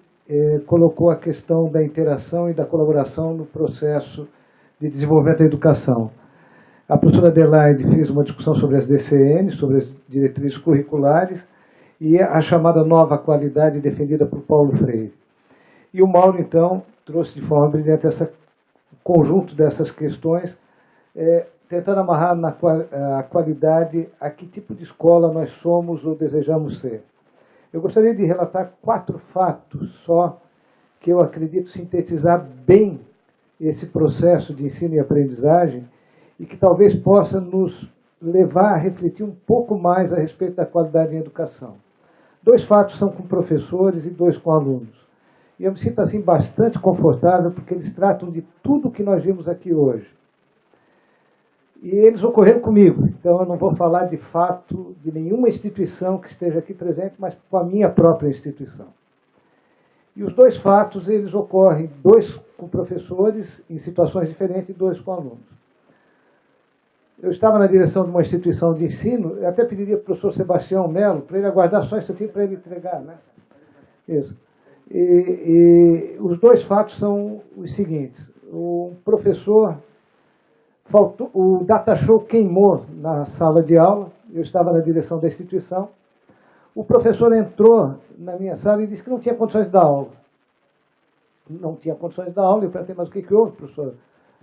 colocou a questão da interação e da colaboração no processo de desenvolvimento da educação. A professora Adelaide fez uma discussão sobre as DCN, sobre as diretrizes curriculares, e a chamada nova qualidade defendida por Paulo Freire. E o Mauro, então, trouxe de forma brilhante esse conjunto dessas questões, tentando amarrar a qualidade a que tipo de escola nós somos ou desejamos ser. Eu gostaria de relatar 4 fatos só, que eu acredito sintetizar bem esse processo de ensino e aprendizagem, e que talvez possa nos levar a refletir um pouco mais a respeito da qualidade em educação. 2 fatos são com professores e 2 com alunos. E eu me sinto assim bastante confortável, porque eles tratam de tudo que nós vimos aqui hoje. E eles ocorreram comigo, então eu não vou falar de fato de nenhuma instituição que esteja aqui presente, mas com a minha própria instituição. E os 2 fatos, eles ocorrem, 2 com professores em situações diferentes e 2 com alunos. Eu estava na direção de uma instituição de ensino, eu até pediria para o professor Sebastião Melo, para ele aguardar só um instantinho para ele entregar, né? Isso. E os 2 fatos são os seguintes. O professor, o data show queimou na sala de aula, eu estava na direção da instituição, o professor entrou na minha sala e disse que não tinha condições de dar aula. Não tinha condições de dar aula, eu perguntei, mas o que houve, professor?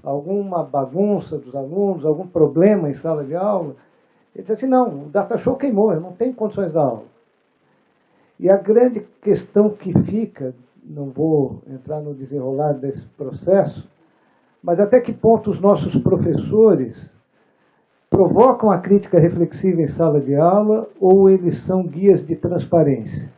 Alguma bagunça dos alunos, algum problema em sala de aula? Ele disse assim, não, o data show queimou, eu não tenho condições de dar aula. E a grande questão que fica, não vou entrar no desenrolar desse processo, mas até que ponto os nossos professores provocam a crítica reflexiva em sala de aula ou eles são guias de transparência?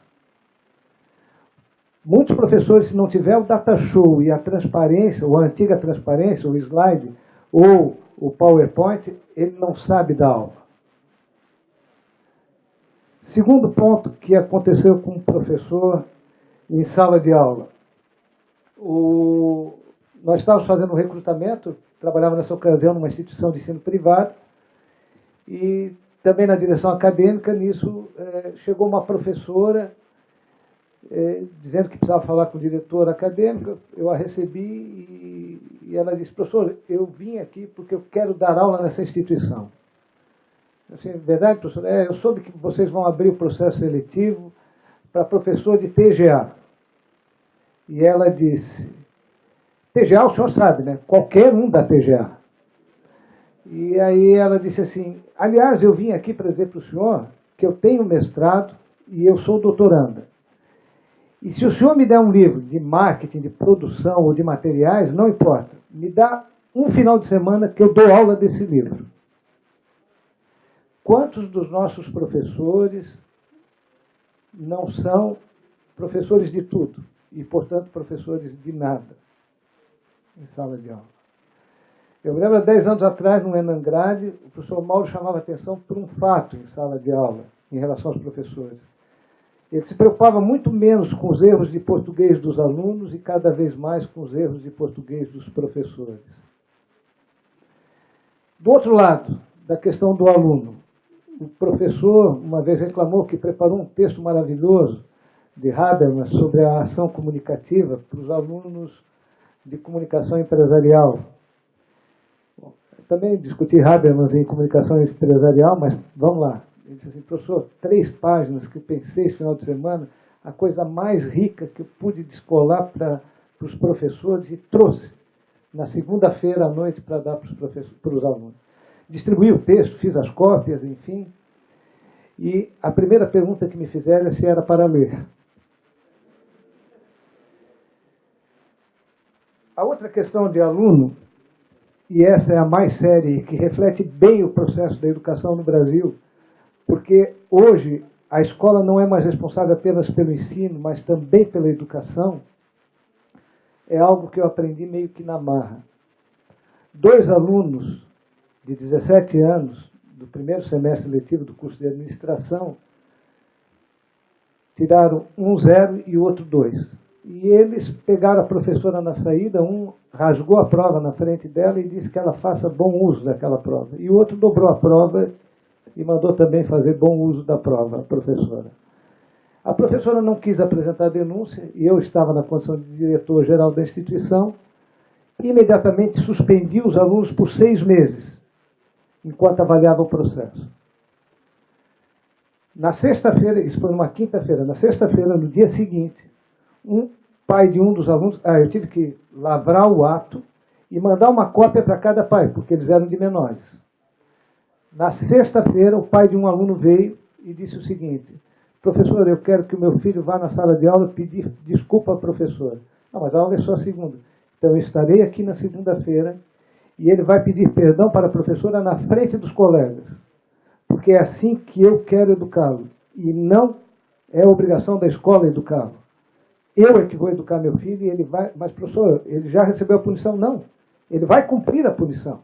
Muitos professores, se não tiver o data show e a transparência, ou a antiga transparência, o slide, ou o PowerPoint, ele não sabe dar aula. Segundo ponto que aconteceu com um professor em sala de aula. Nós estávamos fazendo um recrutamento, trabalhava nessa ocasião numa instituição de ensino privado, e também na direção acadêmica, nisso chegou uma professora dizendo que precisava falar com o diretor acadêmico. Eu a recebi e ela disse, professor, eu vim aqui porque eu quero dar aula nessa instituição. Eu disse, verdade, professor? Eu soube que vocês vão abrir o processo seletivo para professor de TGA. E ela disse, TGA o senhor sabe, né? Qualquer um da TGA. E aí ela disse assim, aliás, eu vim aqui para dizer para o senhor que eu tenho mestrado e eu sou doutoranda. E se o senhor me der um livro de marketing, de produção ou de materiais, não importa. Me dá um final de semana que eu dou aula desse livro. Quantos dos nossos professores não são professores de tudo e, portanto, professores de nada em sala de aula? Eu me lembro, há 10 anos atrás, no Enangrade, o professor Mauro chamava a atenção por um fato em sala de aula, em relação aos professores. Ele se preocupava muito menos com os erros de português dos alunos e cada vez mais com os erros de português dos professores. Do outro lado, da questão do aluno, o professor uma vez reclamou que preparou um texto maravilhoso de Habermas sobre a ação comunicativa para os alunos de comunicação empresarial. Bom, também discuti Habermas em comunicação empresarial, mas vamos lá. Ele disse assim, professor, 3 páginas que eu pensei esse final de semana, a coisa mais rica que eu pude descolar para os professores e trouxe na segunda-feira à noite para dar para os alunos. Distribuí o texto, fiz as cópias, enfim. E a primeira pergunta que me fizeram é se era para ler. A outra questão de aluno, e essa é a mais séria e que reflete bem o processo da educação no Brasil, porque hoje a escola não é mais responsável apenas pelo ensino, mas também pela educação, é algo que eu aprendi meio que na marra. 2 alunos de 17 anos, do primeiro semestre letivo do curso de administração, tiraram um 0 e o outro 2. E eles pegaram a professora na saída, um rasgou a prova na frente dela e disse que ela faça bom uso daquela prova. E o outro dobrou a prova e mandou também fazer bom uso da prova, a professora. A professora não quis apresentar a denúncia, e eu estava na condição de diretor-geral da instituição, e imediatamente suspendi os alunos por 6 meses, enquanto avaliava o processo. Na sexta-feira, isso foi numa quinta-feira, na sexta-feira, no dia seguinte, um pai de um dos alunos, eu tive que lavrar o ato e mandar uma cópia para cada pai, porque eles eram de menores. Na sexta-feira, o pai de um aluno veio e disse o seguinte, professor, eu quero que o meu filho vá na sala de aula pedir desculpa à professora. Não, mas a aula é só segunda. Então eu estarei aqui na segunda-feira e ele vai pedir perdão para a professora na frente dos colegas, porque é assim que eu quero educá-lo, e não é obrigação da escola educá-lo. Eu é que vou educar meu filho e ele vai... Mas, professor, ele já recebeu a punição? Não. Ele vai cumprir a punição.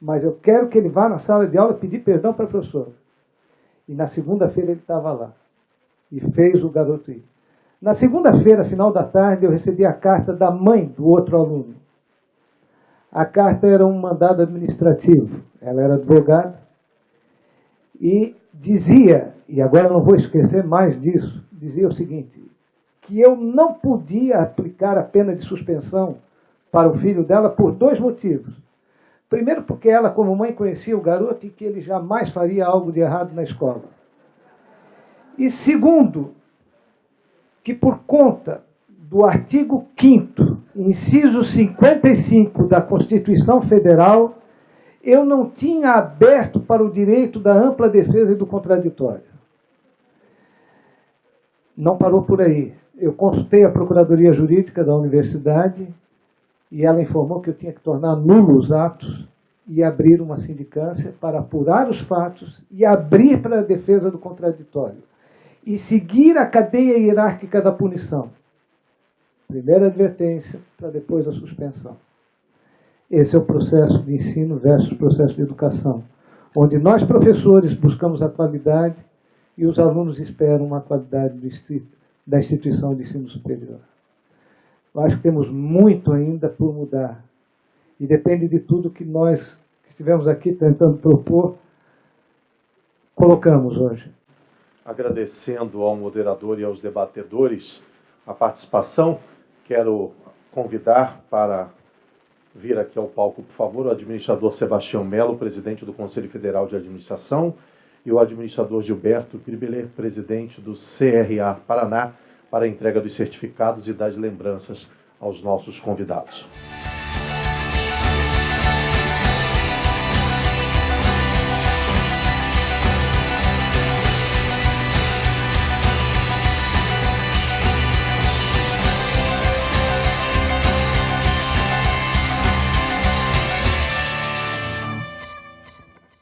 Mas eu quero que ele vá na sala de aula pedir perdão para a professora. E na segunda-feira ele estava lá. E fez o garoto ir. Na segunda-feira, final da tarde, eu recebi a carta da mãe do outro aluno. A carta era um mandado administrativo. Ela era advogada. E dizia, e agora não vou esquecer mais disso, dizia o seguinte, que eu não podia aplicar a pena de suspensão para o filho dela por 2 motivos. Primeiro, porque ela, como mãe, conhecia o garoto e que ele jamais faria algo de errado na escola. E segundo, que por conta do artigo 5º, inciso 55 da Constituição Federal, eu não tinha aberto para o direito da ampla defesa e do contraditório. Não parou por aí. Eu consultei a Procuradoria Jurídica da Universidade e ela informou que eu tinha que tornar nulos os atos e abrir uma sindicância para apurar os fatos e abrir para a defesa do contraditório. E seguir a cadeia hierárquica da punição. Primeiro a advertência, para depois a suspensão. Esse é o processo de ensino versus processo de educação, onde nós, professores, buscamos a qualidade e os alunos esperam uma qualidade da instituição de ensino superior. Eu acho que temos muito ainda por mudar. E depende de tudo que nós, que estivemos aqui tentando propor, colocamos hoje. Agradecendo ao moderador e aos debatedores a participação, quero convidar para vir aqui ao palco, por favor, o administrador Sebastião Melo, presidente do Conselho Federal de Administração, e o administrador Gilberto Gribeler, presidente do CRA Paraná, para a entrega dos certificados e das lembranças aos nossos convidados.